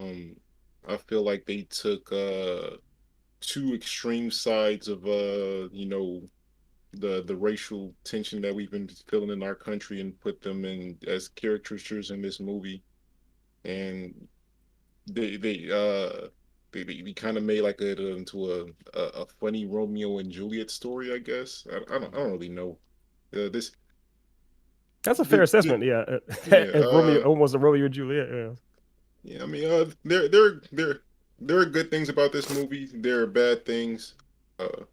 Um, I feel like they took two extreme sides of the racial tension that we've been feeling in our country and put them in as caricatures in this movie, and they they uh they kind of made like it into a funny Romeo and Juliet story, I guess. I don't really know. This That's a fair the assessment. Yeah, yeah Romeo, almost a Romeo and Juliet. Yeah. yeah. I mean, there are good things about this movie. There are bad things. Uh,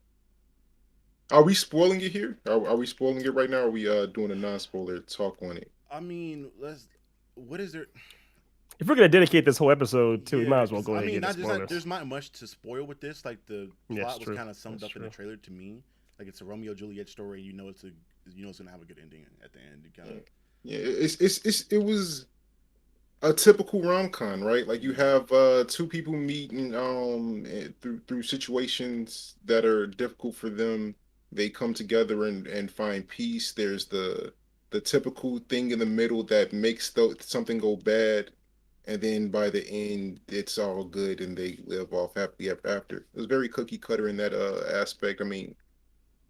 are we spoiling it here? Are we spoiling it right now? Or are we doing a non-spoiler talk on it? I mean, let's. What is there? If we're gonna dedicate this whole episode to, we might Yeah, as well because go I ahead and mean, get into not just that. spoilers. There's not much to spoil with this. Like the Yeah, it's plot was true. kind of summed That's up in the true. trailer to me. Like it's a Romeo Juliet story. You know it's gonna have a good ending at the end. You kind of. Yeah, yeah. It was a typical rom-com, right? Like you Mm-hmm. have two people meeting through situations that are difficult for them. They come together and find peace. There's the typical thing in the middle that makes something go bad, and then by the end it's all good and they live off happily ever after. It was very cookie cutter in that aspect. I mean,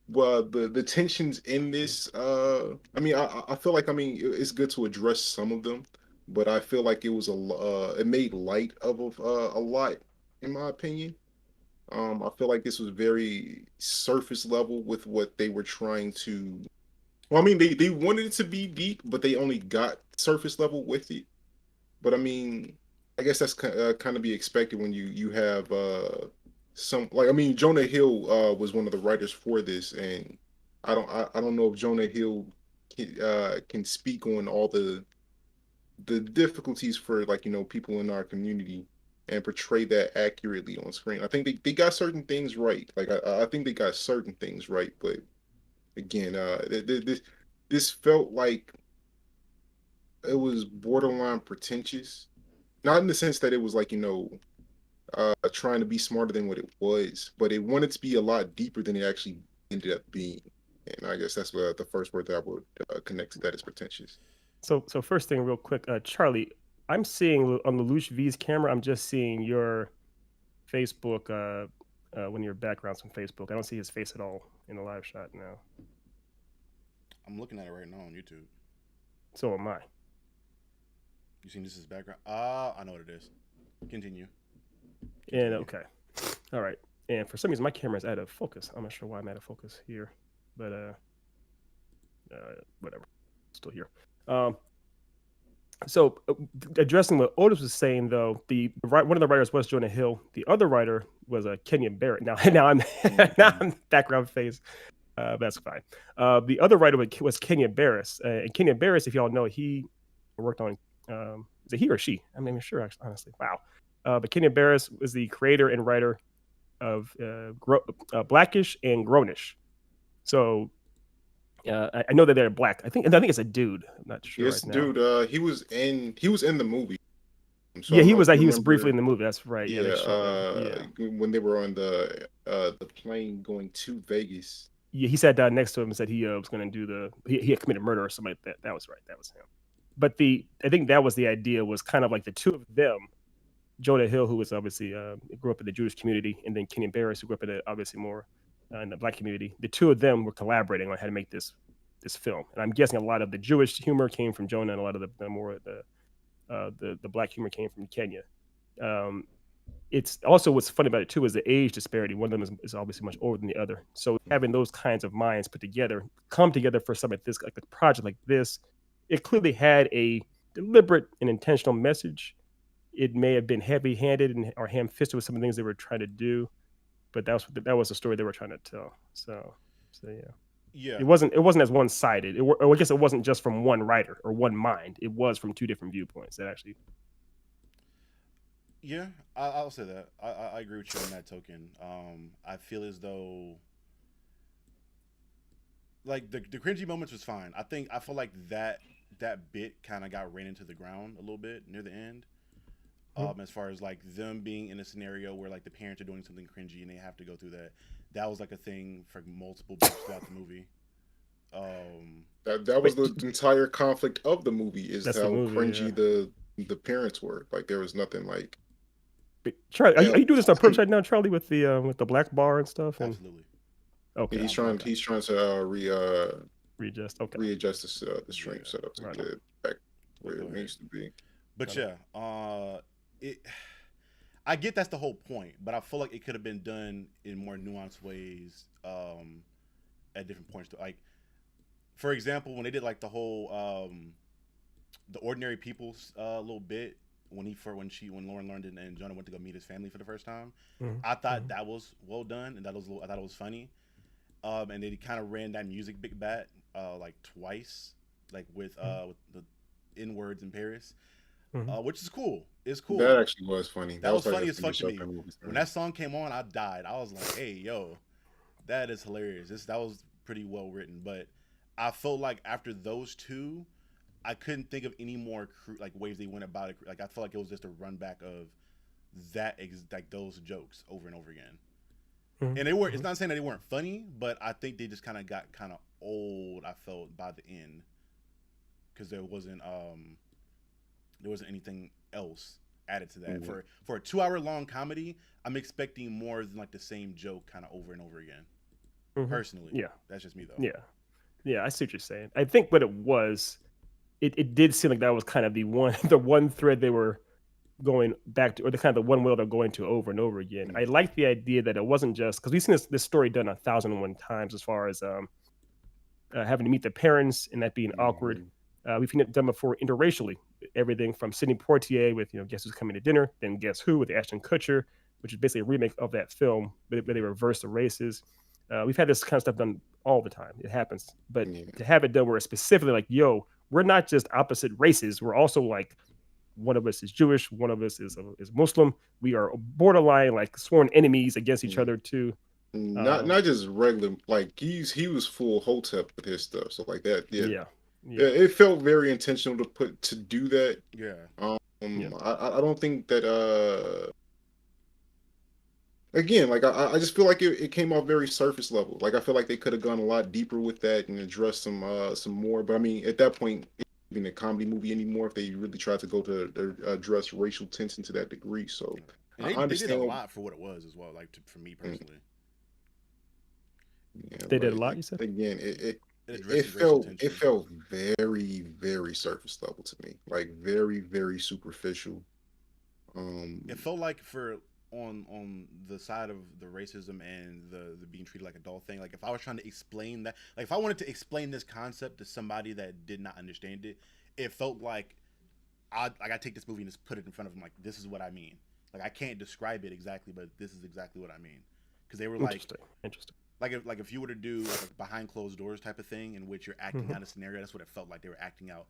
well, the tensions in this I mean, I feel like, I mean, it's good to address some of them, but I feel like it made light of a lot, in my opinion. I feel like this was very surface level with what they were trying to, well, I mean, they wanted it to be deep, but they only got surface level with it. But I mean, I guess that's kind of be expected when you have some, like, I mean, Jonah Hill was one of the writers for this, and I don't know if Jonah Hill can speak on all the difficulties for, like, people in our community and portray that accurately on screen. I think they got certain things right. Like I think they got certain things right, but again, this felt like it was borderline pretentious. Not in the sense that it was like, trying to be smarter than what it was, but it wanted to be a lot deeper than it actually ended up being. And I guess that's what the first word that I would connect to that is pretentious. So first thing, real quick, Charlie, I'm seeing on the Lelouch V's camera, I'm just seeing your Facebook, one of your backgrounds from Facebook. I don't see his face at all in the live shot now. I'm looking at it right now on YouTube. So am I. You seen this as background? I know what it is. Continue. And Continue. okay, all right. And for some reason, my camera's out of focus. I'm not sure why I'm out of focus here, but whatever. Still here. Um, so addressing what Otis was saying, though, one of the writers was Jonah Hill. The other writer was Kenyon Barrett. Now, now I'm now Mm-hmm. I'm background face. That's fine. The other writer was Kenyon Barris, and Kenyon Barris, if y'all know, he worked on. Is it he or she? I'm not even sure. Actually, honestly, wow. But Kenyon Barris was the creator and writer of Blackish and Grownish. So I know that they're black. I think it's a dude. I'm not sure Yes, right now. dude. He was in the movie, so Yeah, he I was. He was briefly in remember. the movie. That's right. Yeah, they Yeah, showed him. Yeah, when they were on the plane going to Vegas. yeah. He sat down next to him and said he was going to do he had committed murder or something like that. That was right. That was him. But I think that was the idea, was kind of like the two of them, Jonah Hill, who was obviously grew up in the Jewish community, and then Kenyon Barris, who grew up in obviously more in the black community. The two of them were collaborating on how to make this film, and I'm guessing a lot of the Jewish humor came from Jonah, and a lot of the more the black humor came from Kenya. Um, it's also, what's funny about it too is the age disparity. One of them is obviously much older than the other. So having those kinds of minds put together, come together for something like this, like a project like this, it clearly had a deliberate and intentional message. It may have been heavy-handed and or ham-fisted with some of the things they were trying to do, but that was the story they were trying to tell. So yeah, Yeah. it wasn't as one-sided. Or I guess it wasn't just from one writer or one mind. It was from two different viewpoints that actually. Yeah, I'll say that. I agree with you on that token. I feel as though like the cringy moments was fine. I feel like that bit kind of got ran into the ground a little bit near the end. As far as like them being in a scenario where like the parents are doing something cringy and they have to go through that. That was like a thing for multiple bits throughout the movie. Um, That was Wait, the entire conflict of the movie, is that's the how movie. Yeah. cringy the parents were. Like there was nothing like. Charlie, Yeah, are you doing this on purpose right now, Charlie, with the black bar and stuff? And Absolutely. okay, he's okay, trying okay. he's trying to Readjust. Okay, readjust the stream Yeah. setup to right get on. it back But where go it ahead. needs to be. But Right on. yeah, it. I get that's the whole point, but I feel like it could have been done in more nuanced ways at different points. Like, for example, when they did like the whole the ordinary people's little bit when when Lauren learned and Jonah went to go meet his family for the first time, Mm-hmm. I thought Mm-hmm. that was well done and I thought it was funny. And they kind of ran that music big bat like twice, like with the N words in Paris, Mm-hmm. which is cool. It's That cool. actually was funny. That That was was like the funny as fuck funniest to shot me. that movie's When done. that song came on, I died. I was like, "Hey, yo, that is hilarious." That was pretty well written. But I felt like after those two, I couldn't think of any more like ways they went about it. Like I felt like it was just a run back of like those jokes over and over again. And they were. Mm-hmm. It's not saying that they weren't funny, but I think they just kind of got kind of old. I felt by the end because there wasn't anything else added to that. Mhm. For a 2 hour long comedy, I'm expecting more than like the same joke kind of over and over again. Mm-hmm. Personally, Yeah, that's just me though. yeah, yeah. I see what you're saying. I think what it was, it did seem like that was kind of the one the one thread they were going back to, or the kind of the one wheel they're going to over and over again. I Mm-hmm. like the idea that it wasn't just because we've seen this story done 1,001 times as far as having to meet the parents and that being awkward. Mhm. We've seen it done before interracially. Everything from Sidney Poitier with Guess Who's Coming to Dinner, then Guess Who with Ashton Kutcher, which is basically a remake of that film, but they reverse the races. We've had this kind of stuff done all the time. It happens, but Yeah. to have it done where it's specifically like, yo, we're not just opposite races. We're also like one of us is Jewish, one of us is Muslim. We are borderline like sworn enemies against each Yeah. other too. Not just regular, like he was full hotep with his stuff, so like that. Yeah, Yeah, yeah, it felt very intentional to do that. Yeah. yeah. I don't think that again, like I just feel like it came off very surface level. Like I feel like they could have gone a lot deeper with that and addressed some more. But I mean, at that point, it wasn't even a comedy movie anymore if they really tried to go to address racial tension to that degree. So And I they did a understand. lot for what it was as well. Like for me Mm, personally, yeah, They but did a lot. You said. again, it it addresses racial felt tension. very surface level to me, like very superficial. It felt like for on the side of the racism and the being treated like a doll thing. Like if I was trying to explain that, like if I wanted to explain this concept to somebody that did not understand it, it felt like I got to take this movie and just put it in front of them. Like this is what I mean. Like I can't describe it exactly, but this is exactly what I mean. Because they were Interesting. Interesting. like if you were to do like a behind closed doors type of thing in which you're acting Mm-hmm. out a scenario, that's what it felt like. They were acting out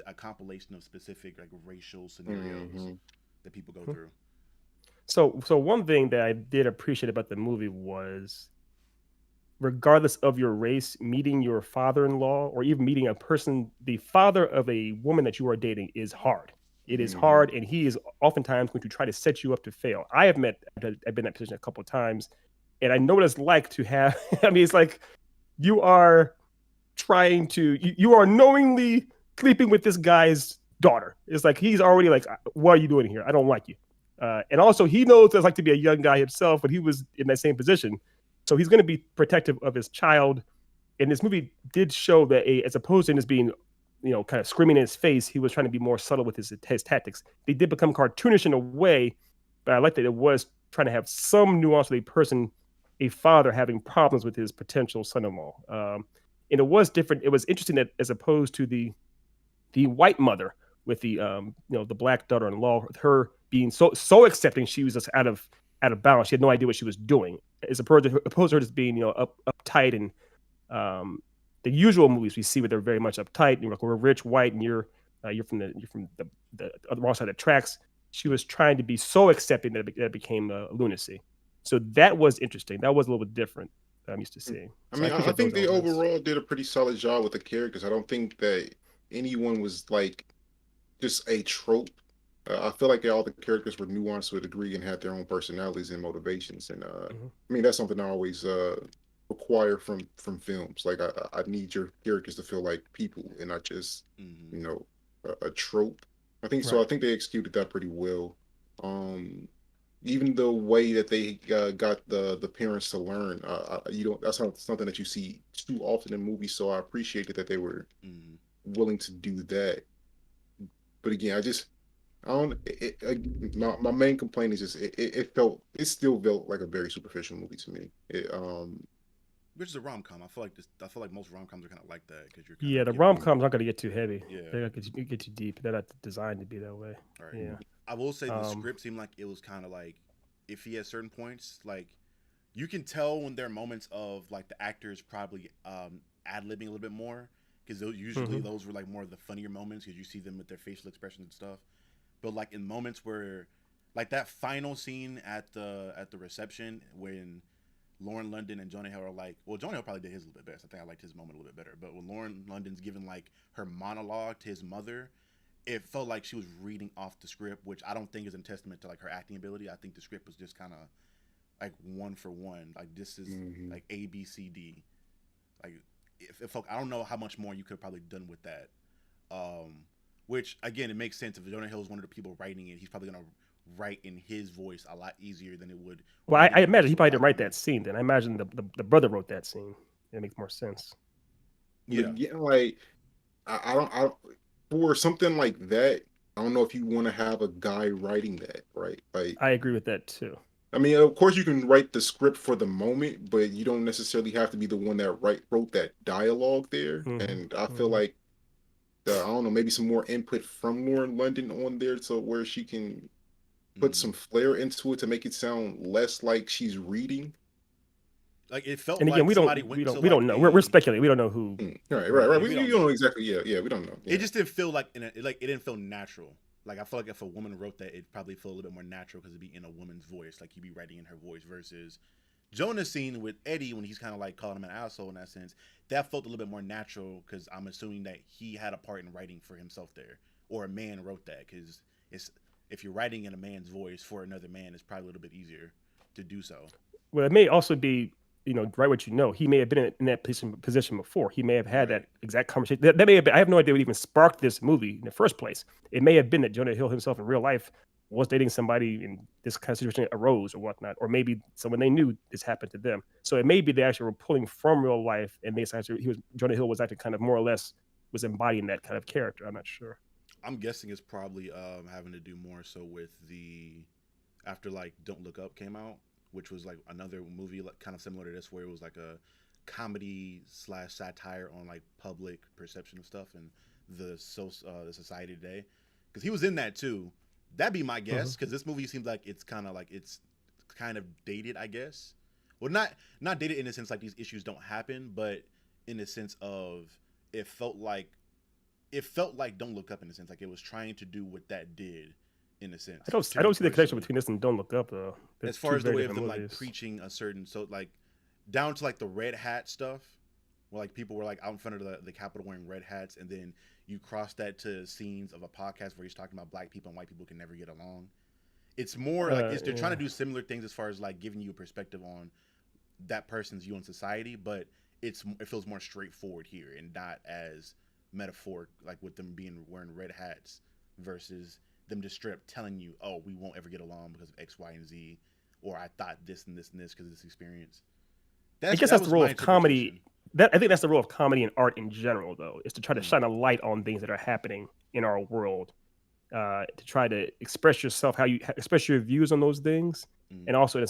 a compilation of specific like racial scenarios hmm that people go through. So one thing that I did appreciate about the movie was, regardless of your race, meeting your father-in-law or even meeting a person, the father of a woman that you are dating is hard. It is hmm hard, and he is oftentimes going to try to set you up to fail. I've been in that position a couple of times, and I know what it's like to have. I mean, it's like you are trying to, you are knowingly sleeping with this guy's daughter. It's like he's already like, what are you doing here? I don't like you. And also, he knows what it's like to be a young guy himself, but he was in that same position. So he's going to be protective of his child. And this movie did show that, as opposed to him just being, kind of screaming in his face, he was trying to be more subtle with his tactics. They did become cartoonish in a way, but I like that it was trying to have some nuance with a father having problems with his potential son-in-law. And it was different. It was interesting that, as opposed to the white mother with the black daughter-in-law, with her being so accepting, she was just out of balance. She had no idea what she was doing. As opposed to her just being uptight, and the usual movies we see where they're very much uptight. You're like, we're rich, white, and you're from the wrong side of the tracks. She was trying to be so accepting that it became lunacy. So that was interesting. That was a little bit different than I'm used to seeing. I So I mean, I appreciate think those they elements. overall did a pretty solid job with the characters. I don't think that anyone was like just a trope. I feel like all the characters were nuanced to a degree and had their own personalities and motivations. And Mm-hmm. I mean, that's something I always require from films. Like I need your characters to feel like people and not just Mm-hmm. you know a trope. I think so. I Right. think they executed that pretty well. Um, even the way that they got the parents to learn, you don't. That's not something that you see too often in movies. So I appreciated that they were Mm. willing to do that. But again, I don't. My main complaint is just it still felt like a very superficial movie to me. Which is a rom com. I feel like this. I feel like most rom coms are kind of like that because you're kind Yeah, of the given. rom coms aren't going to get too heavy. Yeah. They're not going to get too deep. They're not designed to be that way. All right. Yeah. I will say the Um, script seemed like it was kind of like iffy at certain points. Like you can tell when there are moments of like the actors probably ad libbing a little bit more because usually mhm. those were like more of the funnier moments because you see them with their facial expressions and stuff. But like in moments where like that final scene at the reception when Lauren London and Jonah Hill are like, well, Jonah Hill probably did his a little bit best. I think I liked his moment a little bit better. But when Lauren London's giving like her monologue to his mother, it felt like she was reading off the script, which I don't think is a testament to like her acting ability. I think the script was just kind of like one for one. Like this is mhm. like A B C D. Like if I don't know how much more you could have probably done with that. Um, which again, it makes sense if Jonah Hill is one of the people writing it. He's probably gonna write in his voice a lot easier than it would Well, I reading a imagine voice he of a probably didn't black write woman. that scene. Then I imagine the brother wrote that scene. It makes more sense. But Yeah, again, like I don't. For something like that, I don't know if you want to have a guy writing that, right? Like, I agree with that too. I mean, of course, you can write the script for the moment, but you don't necessarily have to be the one that wrote that dialogue there. Hmm. And I feel Hmm. like I don't know, maybe some more input from Lauren London on there, so where she can put mm-hmm. some flair into it to make it sound less like she's reading. Like it felt And again, like we somebody don't went we to don't we like don't know. We're a speculating. We don't know who Right, right, wrote right. yeah, that. we We don't don't know know. exactly. Yeah, yeah, we don't know. It Yeah. just didn't feel like it didn't feel natural. Like I feel like if a woman wrote that, it'd probably feel a little bit more natural because it'd be in a woman's voice, like he'd be writing in her voice. Versus Jonah's scene with Eddie when he's kind of like calling him an asshole in that sense, that felt a little bit more natural because I'm assuming that he had a part in writing for himself there, or a man wrote that because it's if you're writing in a man's voice for another man, it's probably a little bit easier to do so. Well, it may also be, write what you know. He may have been in that position before. He may have had that Right. exact conversation. That may have been. I have no idea what even sparked this movie in the first place. It may have been that Jonah Hill himself in real life was dating somebody and this kind of situation arose or whatnot, or maybe someone they knew this happened to them. So it may be they actually were pulling from real life, and they actually Jonah Hill was actually kind of more or less was embodying that kind of character. I'm not sure. I'm guessing it's probably having to do more so with the after like Don't Look Up came out, which was like another movie like kind of similar to this, where it was like a comedy slash satire on like public perception of stuff and the society today. Because he was in that too. That'd be my Hmm. guess. Because this movie seems like it's kind of dated, I guess. Well, not dated in the sense like these issues don't happen, but in the sense of it felt like it felt like Don't Look Up in a sense like it was trying to do what that did in a sense I to me don't see the connection personally between this and Don't Look Up though. They're as far two as the very way of different them like movies. preaching a certain so like down to like the red hat stuff where like people were like out in front of the Capitol wearing red hats and then you cross that to scenes of a podcast where he's talking about black people and white people can never get along. It's more like they're trying to Yeah. do similar things as far as like giving you a perspective on that person's view on society, but it feels more straightforward here and not as metaphoric like with them being wearing red hats versus them just straight up telling you, "Oh, we won't ever get along because of X, Y, and Z," or "I thought this and this and this because of this experience." I guess That that's the was role my of comedy. interpretation. That I think that's the role of comedy and art in general, though, is to try to Mm, shine a light on things that are happening in our world, to try to express yourself, how you express your views on those things, mm, and also in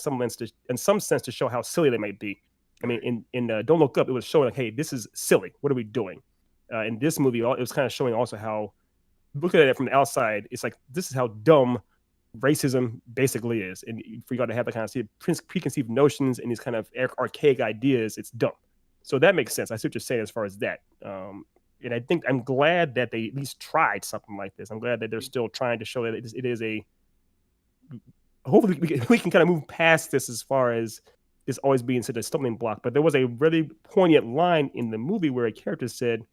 some sense, to show how silly they might be. I mean, right. in Don't Look Up, it was showing like, hey, this is silly. What are we doing? In this movie, it was kind of showing also how looking at it from the outside, it's like this is how dumb racism basically is. And for you to have the kind of preconceived notions and these kind of archaic ideas, it's dumb. So that makes sense. I see what you're saying as far as that. And I think I'm glad that they at least tried something like this. I'm glad that they're still trying to show that it is a. Hopefully, we can kind of move past this as far as this always being such a stumbling block. But there was a really poignant line in the movie where a character said,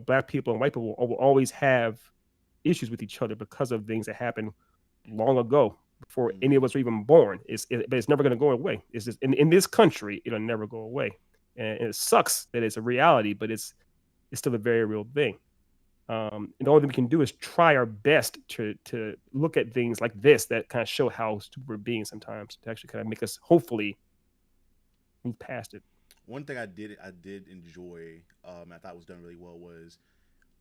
black people and white people will always have issues with each other because of things that happened long ago before any Mm, of us were even born. But it's never going to go away. It's just in this country, it'll never go away, and it sucks that it's a reality, but it's still a very real thing. And the only thing we can do is try our best to look at things like this that kind of show how stupid we're being sometimes to actually kind of make us hopefully move past it. One thing I did enjoy, I thought was done really well, was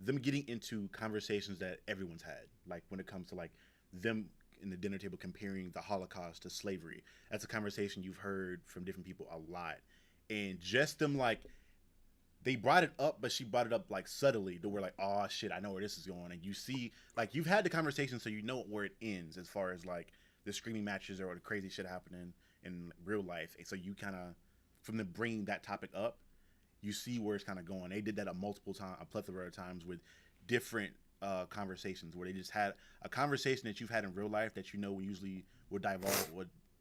them getting into conversations that everyone's had. Like when it comes to like them in the dinner table comparing the Holocaust to slavery. That's a conversation you've heard from different people a lot. And just them like they brought it up, but she brought it up like subtly to where like, oh shit, I know where this is going. And you see like you've had the conversation so you know where it ends as far as like the screaming matches or the crazy shit happening in real life. And so you kind of from the bringing that topic up, you see where it's kind of going. They did that a plethora of times with different conversations where they just had a conversation that you've had in real life that you know usually would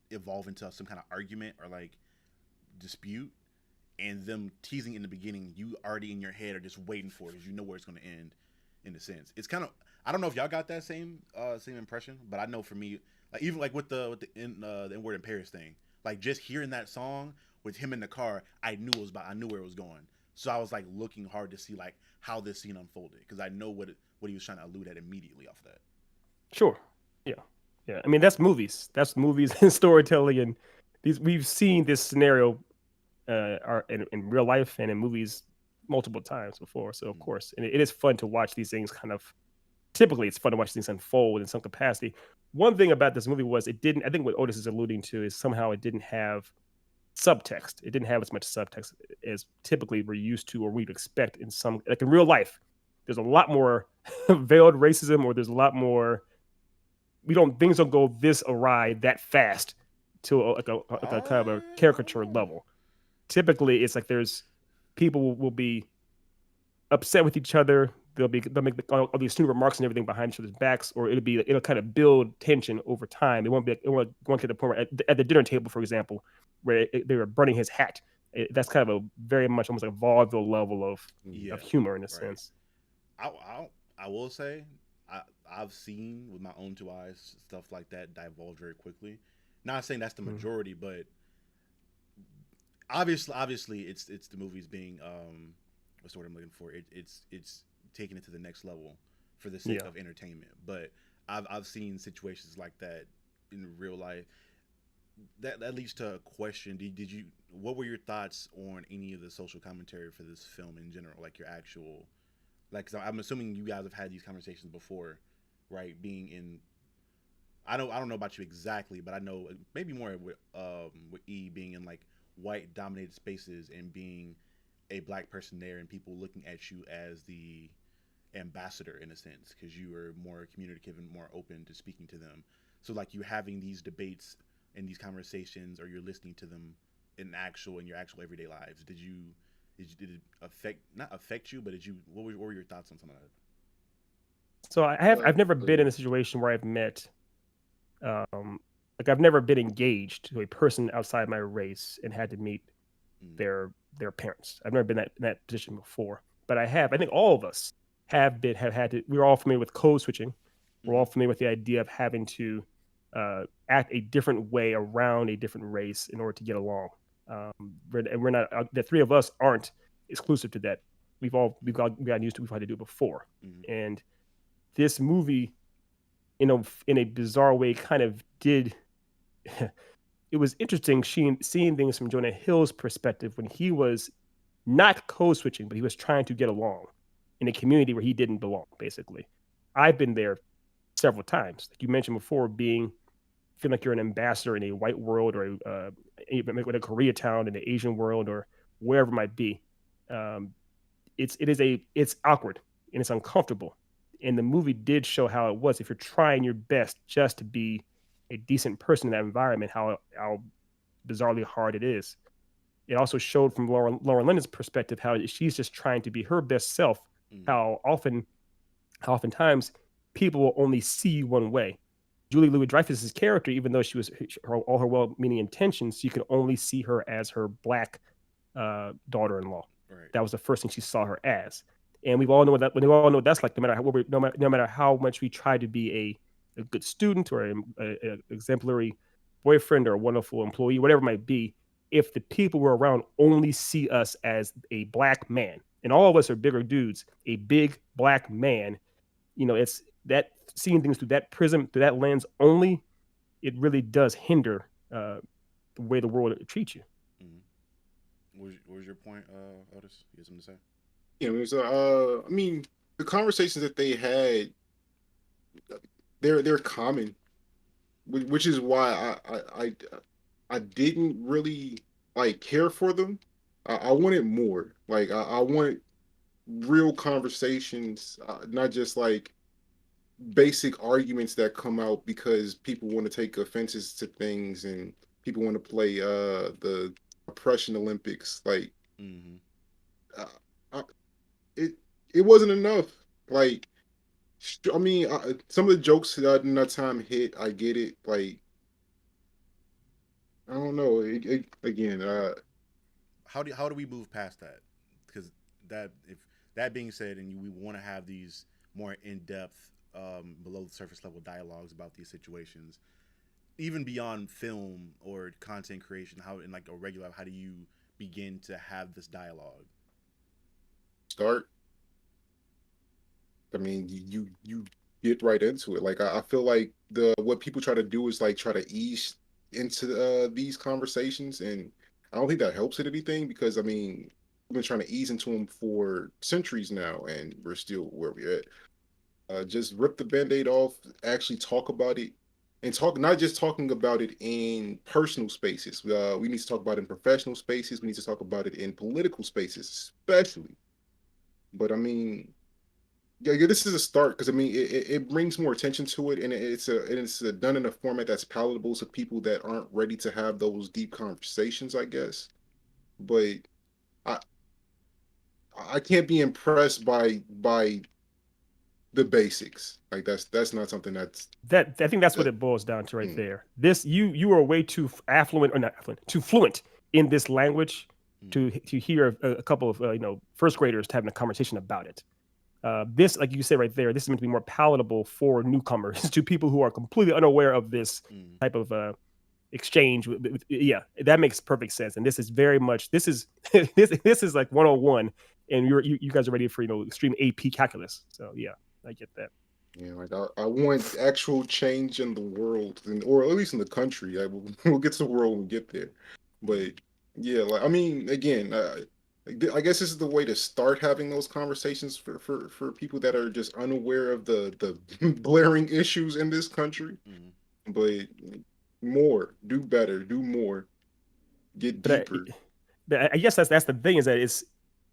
evolve into some kind of argument or like dispute, and them teasing in the beginning, you already in your head are just waiting for it because you know where it's going to end. In a sense, it's kind of I don't know if y'all got that same impression, but I know for me, like even like with the N word in Paris thing, like just hearing that song with him in the car, I knew where it was going. So I was like looking hard to see like how this scene unfolded because I know what he was trying to allude at immediately off of that. Sure. Yeah. Yeah. I mean, that's movies. That's movies and storytelling, and these we've seen this scenario are in real life and in movies multiple times before. So of Mm. course, and it is fun to watch these things kind of. Typically, it's fun to watch things unfold in some capacity. One thing about this movie was it didn't. I think what Otis is alluding to is somehow it didn't have subtext. It didn't have as much subtext as typically we're used to or we'd expect in some like in real life. There's a lot more veiled racism, or there's a lot more. We don't things don't go this awry that fast to like a kind of a caricature Oh. level. Typically, it's like there's people will be upset with each other. They'll make all these stupid remarks and everything behind each other's backs, or it'll kind of build tension over time. It won't go to the point where at the dinner table, for example, where they were burning his hat. That's kind of a very much almost like a vaudeville level Yeah, of humor in a right. sense. I will say I I've seen with my own two eyes stuff like that divulge very quickly. Not saying that's the Mm. majority, but obviously it's the movies being what's the word I'm looking for? It's taking it to the next level for the sake Yeah. of entertainment. But I've seen situations like that in real life. That leads to a question. Did you what were your thoughts on any of the social commentary for this film in general? Like your actual like 'cause I'm assuming you guys have had these conversations before, right? Being in I don't know about you exactly, but I know maybe more with E being in like white dominated spaces and being a black person there and people looking at you as the ambassador in a sense because you are more communicative and more open to speaking to them. So like you having these debates and these conversations or you're listening to them in your actual everyday lives. Did it affect not affect you, but did you what were your thoughts on some of that? So I've never been in Yeah. a situation where I've met like I've never been engaged to a person outside my race and had to meet Mm, their parents. I've never been in that position before, but I have. I think all of us have had to. We're all familiar with code switching. We're all mm-hmm, familiar with the idea of having to act a different way around a different race in order to get along. And we're not. The three of us aren't exclusive to that. We've gotten used to. We've had to do it before, mm-hmm, and this movie, in a bizarre way, kind of did. It was interesting seeing things from Jonah Hill's perspective when he was not code switching, but he was trying to get along in a community where he didn't belong, basically. I've been there several times. Like you mentioned before, feeling like you're an ambassador in a white world or even a Koreatown in the Asian world or wherever it might be. Um, it's awkward and it's uncomfortable. And the movie did show how it was if you're trying your best just to be a decent person in that environment, how bizarrely hard it is. It also showed from Laura London's perspective how she's just trying to be her best self. mm-hmm, How oftentimes people will only see you one way. Julie Louis Dreyfus's character, even though she was all her well-meaning intentions, you can only see her as her black daughter-in-law. right. That was the first thing she saw her as, and we all know that. We all know what that's like. No matter how much we try to be a good student or a exemplary boyfriend or a wonderful employee, whatever it might be, if the people we're around only see us as a black man, and all of us are bigger dudes. A big black man, it's that seeing things through that prism, through that lens only. It really does hinder the way the world treats you. Mm-hmm. What was your point, Otis? You have something to say? Yeah, I mean, the conversations that they had, they're common, which is why I didn't really like care for them. I wanted more. Like I want real conversations, not just like basic arguments that come out because people want to take offenses to things and people want to play the oppression Olympics. Like Mm-hmm. uh, I, it it wasn't enough. Like I mean, some of the jokes in that time hit. I get it. Like I don't know. Again, How do we move past that? Because that if that being said, and we want to have these more in depth, below the surface level dialogues about these situations, even beyond film or content creation, how in like a regular, how do you begin to have this dialogue? start. I mean, you get right into it. Like I feel like the what people try to do is like try to ease into these conversations, and I don't think that helps it anything because I mean we've been trying to ease into them for centuries now, and we're still where we're at. Just rip the band-aid off, actually talk about it, and talk not just talking about it in personal spaces. We need to talk about it in professional spaces. We need to talk about it in political spaces, especially. But I mean, yeah, this is a start because I mean it brings more attention to it, and it's done in a format that's palatable to people that aren't ready to have those deep conversations, I guess. But I I can't be impressed by the basics. Like that's not something That I think that's what that it boils down to right mm, there. This you are way too affluent or not affluent, too fluent in this language Mm-hmm. to hear a couple of first graders having a conversation about it. This, like you said right there, this is meant to be more palatable for newcomers, to people who are completely unaware of this Mm-hmm. type of exchange. Yeah, that makes perfect sense. And this is very much this is like 101, and you guys are ready for extreme AP calculus. So yeah, I get that. yeah, like I want actual change in the world, or at least in the country. We'll get to the world when we get there. Mm-hmm. But yeah, like I mean, again, I guess this is the way to start having those conversations for people that are just unaware of the blaring issues in this country. Mm-hmm. But more, do better, do more, get But deeper. I guess that's the thing is that it's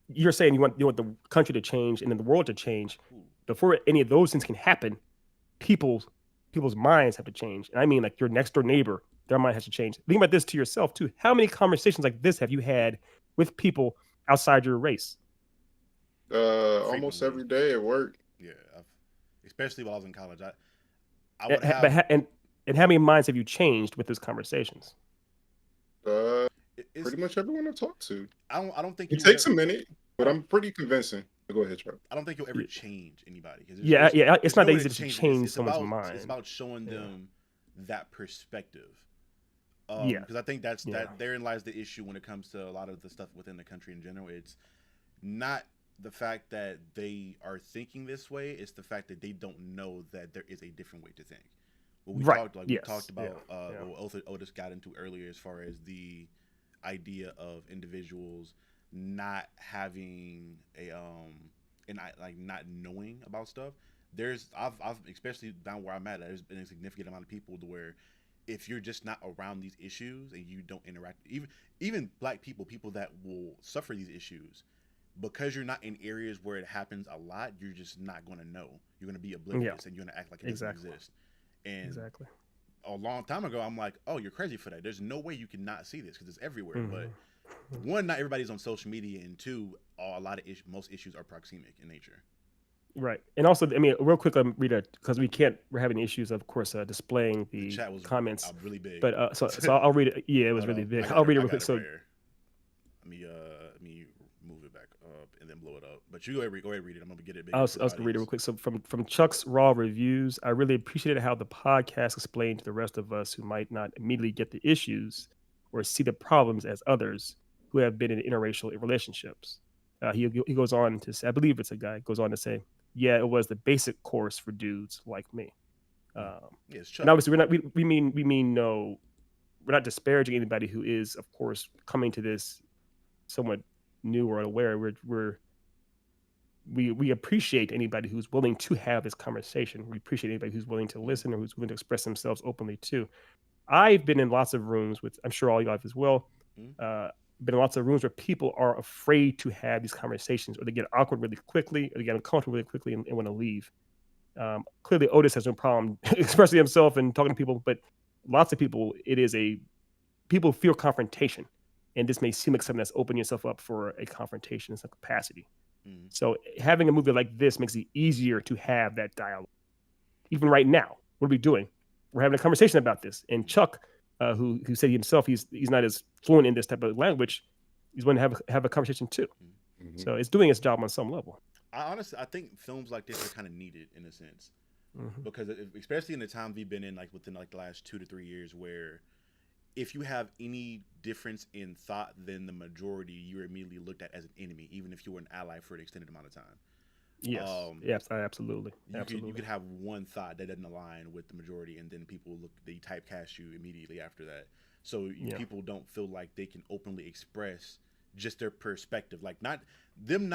you're saying you want the country to change and then the world to change. Ooh. Before any of those things can happen, people's people's minds have to change. And I mean, like your next door neighbor, their mind has to change. Think about this to yourself too. How many conversations like this have you had with people outside your race? Almost Frequently, every day at work. yeah. Especially while I was in college, I would have. But and how many minds have you changed with those conversations? Uh, It's Pretty much everyone I talk to. I don't think It you would. takes a minute, I but don't I'm pretty convincing. Go ahead, Charlie. I don't think you'll ever change anybody because Yeah, yeah. It's there's not no that way to easy to change it. change someone's It's mind. about showing Yeah, them that perspective. yeah, Because I think yeah. that therein lies the issue when it comes to a lot of the stuff within the country in general. It's not the fact that they are thinking this way; it's the fact that they don't know that there is a different way to think. What Right. we talked Yes. Yeah. about Yeah. what Otis got into earlier as far as the idea of individuals not having a and I like not knowing about stuff. I've especially down where I'm at, there's been a significant amount of people to where if you're just not around these issues and you don't interact, even black people that will suffer these issues, because you're not in areas where it happens a lot, you're just not going to know. You're going to be Yeah. oblivious and you're going to act like it doesn't Exactly. exist. And Exactly. a long time ago, I'm like, oh, you're crazy for that. There's no way you can not see this because it's everywhere. But Hmm. one, not everybody's on social media, and two, a lot of most issues are proxemic in nature. Right. And also, I mean, real quick, Rita, because we're having issues, of course, displaying The the chat was comments. really big. But so I'll read it. Yeah, it was Hold really on, big. I'll read it I real got quick. it So right here. Let me move it back up and then blow it up. But you go ahead and read it. I'm gonna get it bigger for I the was gonna read it real audience. quick. So from Chuck's raw reviews, I really appreciated how the podcast explained to the rest of us who might not immediately get the issues or see the problems as others who have been in interracial relationships. He goes on to say, I believe it's a guy, goes on to say, yeah, it was the basic course for dudes like me. Yeah, it's And Chuck. obviously, we mean no, we're not disparaging anybody who is, of course, coming to this somewhat new or unaware. We appreciate anybody who's willing to have this conversation. We appreciate anybody who's willing to Mm-hmm. listen or who's willing to express themselves openly too. I've been in lots of rooms with, I'm sure all you have as well. Uh, been in lots of rooms where people are afraid to have these conversations, or they get awkward really quickly, or they get uncomfortable really quickly and want to leave. Clearly, Otis has no problem expressing himself and talking to people, but lots of people, people fear confrontation, and this may seem like something that's opening yourself up for a confrontation in some capacity. Mm-hmm. So having a movie like this makes it easier to have that dialogue. Even right now, what are we doing? We're having a conversation about this. And Chuck, who said himself he's not as fluent in this type of language, he's going to have a conversation too. Mm-hmm. So it's doing its job on some level. I think films like this are kind of needed in a sense Mm-hmm. because especially in the time we've been in, like within like the last 2 to 3 years, where if you have any difference in thought than the majority, you're immediately looked at as an enemy, even if you were an ally for an extended amount of time. Yes. Um, Yes. Absolutely. you Absolutely. could have one thought that doesn't align with the majority, and then people look they typecast you immediately after that. So Yeah. people don't feel like they can openly express just their perspective, like not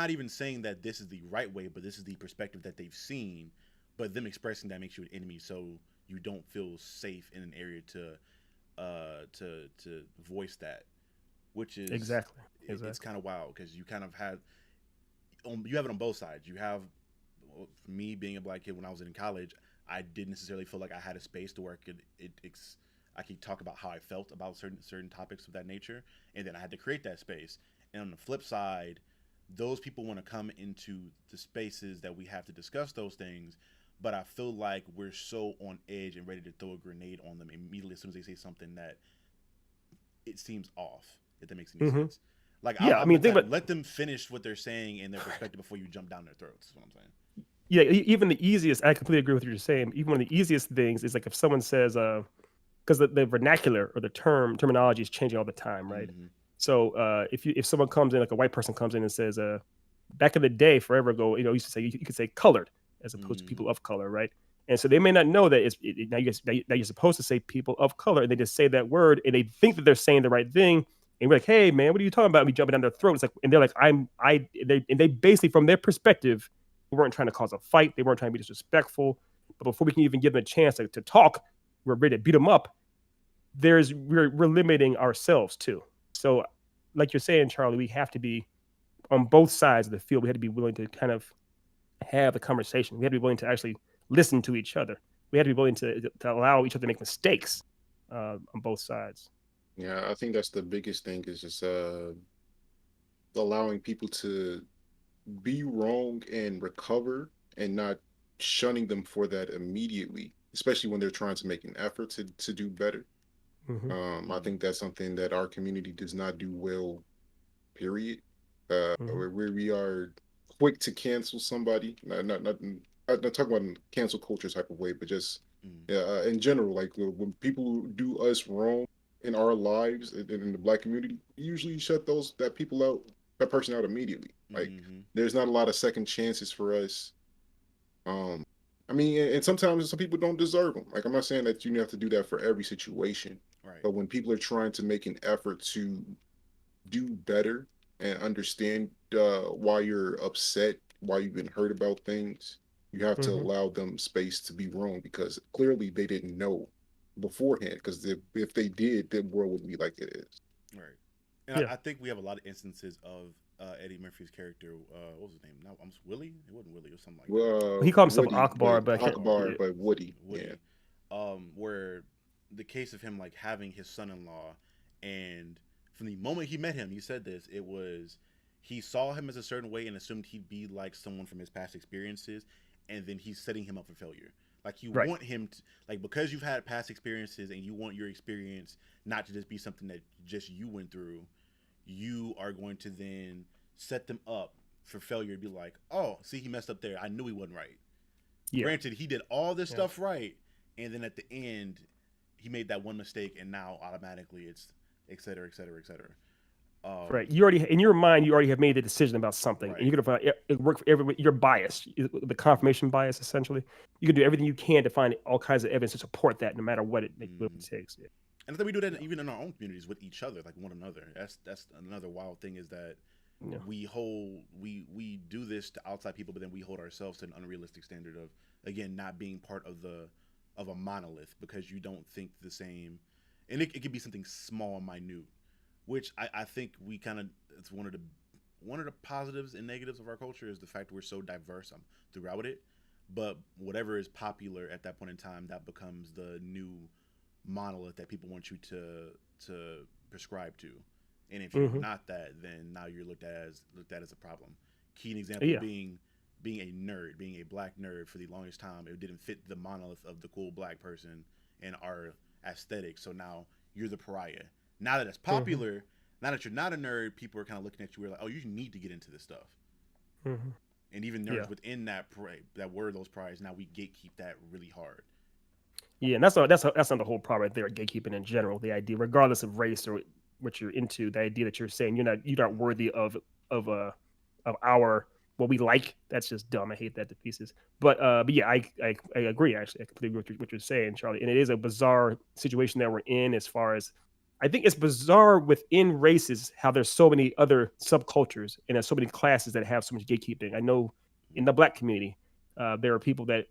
even saying that this is the right way, but this is the perspective that they've seen. But them expressing that makes you an enemy, so you don't feel safe in an area to voice that, which is Exactly. it's Exactly. kind of wild because you kind of have you have it on both sides. You have for me being a black kid when I was in college, I didn't necessarily feel like I had a space to where I could talk about how I felt about certain topics of that nature, and then I had to create that space. And on the flip side, those people want to come into the spaces that we have to discuss those things, but I feel like we're so on edge and ready to throw a grenade on them immediately as soon as they say something that it seems off. If that makes any Mm-hmm. sense. Like Yeah. I I'm the mean, think type about let them finish what they're saying in their perspective before you jump down their throats. Is what I'm saying. yeah. Even the easiest. I completely agree with what you're saying. Even one of the easiest things is like if someone says, because the vernacular or the terminology is changing all the time, right? Mm-hmm. So if someone comes in, like a white person comes in and says, back in the day, forever ago, you used to say you could say colored as opposed to Mm-hmm. people of color, right? And so they may not know that now you're supposed to say people of color, and they just say that word, and they think that they're saying the right thing, and we're like, hey man, what are you talking about? And we jumping down their throat. It's like, and they're like, and they basically from their perspective, we weren't trying to cause a fight, they weren't trying to be disrespectful, but before we can even give them a chance to talk, we're ready to beat them up. We're limiting ourselves too. So, like you're saying, Charlie, we have to be on both sides of the field. We had to be willing to kind of have a conversation. We had to be willing to actually listen to each other. We had to be willing to allow each other to make mistakes on both sides. Yeah, I think that's the biggest thing is just allowing people to be wrong and recover and not shunning them for that immediately, especially when they're trying to make an effort to do better. Mm-hmm. I Mm-hmm. think that's something that our community does not do well, period. Mm-hmm. Where we are quick to cancel somebody, not talking about in cancel culture type of way, but just Mm-hmm. in general, like when people do us wrong in our lives in the black community, we usually shut that people out, that person out immediately. Like Mm-hmm. there's not a lot of second chances for us. Um, I mean, and sometimes some people don't deserve them. Like I'm not saying that you have to do that for every situation, Right. but when people are trying to make an effort to do better and understand why you're upset, why you've been hurt about things, you have to Mm-hmm. allow them space to be wrong because clearly they didn't know beforehand. Because if they did, the world wouldn't be like it is. Right. And Yeah. I think we have a lot of instances of Eddie Murphy's character. What was his name? No, I'm Willie. It wasn't Willie. It was something like that. He called himself Woody, Akbar, but but I can't. Akbar, Yeah. but Woody, yeah. Woody. Where the case of him like having his son-in-law, and from the moment he met him, he said this. It was he saw him as a certain way and assumed he'd be like someone from his past experiences, and then he's setting him up for failure. Like you Right. want him to, like because you've had past experiences and you want your experience not to just be something that just you went through. You are going to then set them up for failure to be like, oh, see, he messed up there. I knew he wasn't right. Yeah. Granted, he did all this Yeah. stuff right, and then at the end, he made that one mistake, and now automatically it's et cetera, et cetera, et cetera. Um, Right. You already in your mind, you already have made the decision about something, and right. you're gonna find it work for every. You're biased, the confirmation bias, essentially. You can do everything you can to find all kinds of evidence to support that, no matter what it Mm. takes. Yeah. And then we do that Yeah. even in our own communities with each other, like one another. That's another wild thing is that Yeah. we do this to outside people, but then we hold ourselves to an unrealistic standard of again not being part of the of a monolith because you don't think the same, and it could be something small and minute, which I think we kind of it's one of the positives and negatives of our culture is the fact we're so diverse throughout it. But whatever is popular at that point in time, that becomes the new monolith that people want you to prescribe to. And if you're Hmm. not that, then now you're looked at as a problem. Key an example Yeah. being a nerd, being a black nerd for the longest time. It didn't fit the monolith of the cool black person and our aesthetic. So now you're the pariah. Now that it's Hmm. popular, now that you're not a nerd, people are kind of looking at you. We're like, oh, you need to get into this stuff. Hmm. And even Yeah. nerds within that word those pariahs, now we gatekeep that really hard. Yeah, and that's not the whole problem right there. Gatekeeping in general, the idea, regardless of race or what you're into, the idea that you're saying you're not worthy of of our what we like. That's just dumb. I hate that to pieces. But yeah, I agree. Actually, I completely agree with what you're saying, Charlie. And it is a bizarre situation that we're in as far as I think it's bizarre within races how there's so many other subcultures and there's so many classes that have so much gatekeeping. I know in the black community, there are people that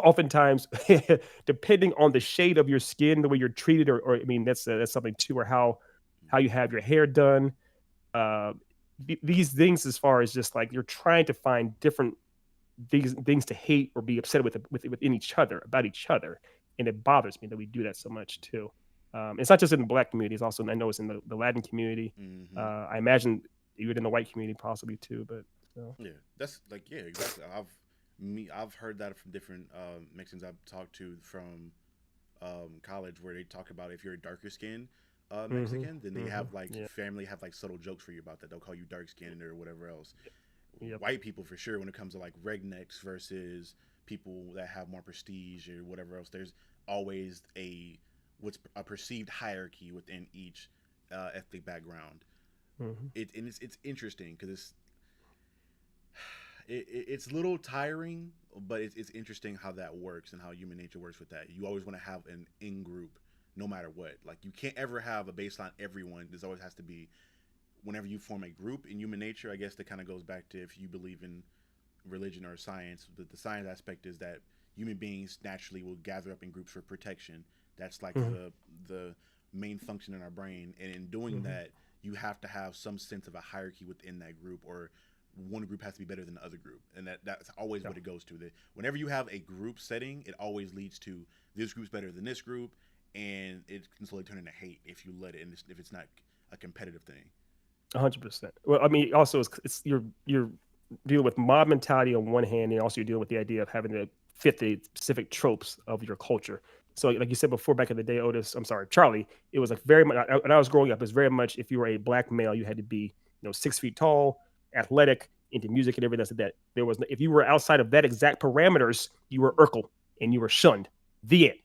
oftentimes depending on the shade of your skin the way you're treated or I mean that's something too or how you have your hair done uh these things as far as just like you're trying to find different things to hate or be upset with within each other about each other and it bothers me that we do that so much too. It's not just in the black community, it's also I know it's in the Latin community. Mm-hmm. I imagine even in the white community possibly too, but so. Yeah, that's like yeah, exactly. I've heard that from different Mexicans I've talked to from college where they talk about if you're a darker skin Hmm. Mexican, then they Hmm. have like Yeah. family have like subtle jokes for you about that. They'll call you dark skinned or whatever else. Yep. White people for sure when it comes to like rednecks versus people that have more prestige or whatever else. There's always what's a perceived hierarchy within each ethnic background. Hmm. It's interesting because it's a little tiring, but it's interesting how that works and how human nature works with that. You always want to have an in group, no matter what. Like you can't ever have a baseline everyone. There's always has to be whenever you form a group in human nature. I guess that kind of goes back to if you believe in religion or science. The science aspect is that human beings naturally will gather up in groups for protection. That's like Hmm. the main function in our brain, and in doing Hmm. that, you have to have some sense of a hierarchy within that group, or one group has to be better than the other group, and that's always Yeah. what it goes to. That whenever you have a group setting, it always leads to this group's better than this group, and it can slowly turn into hate if you let it, and if it's not a competitive thing. 100%. Well, I mean, also it's you're dealing with mob mentality on one hand, and also you're dealing with the idea of having to fit the specific tropes of your culture. So, like you said before, back in the day, Otis, I'm sorry, Charlie, it was like very much when I was growing up, it was very much if you were a black male, you had to be 6 feet tall, athletic, into music and everything else like that. There was if you were outside of that exact parameters, you were Urkel and you were shunned. The end.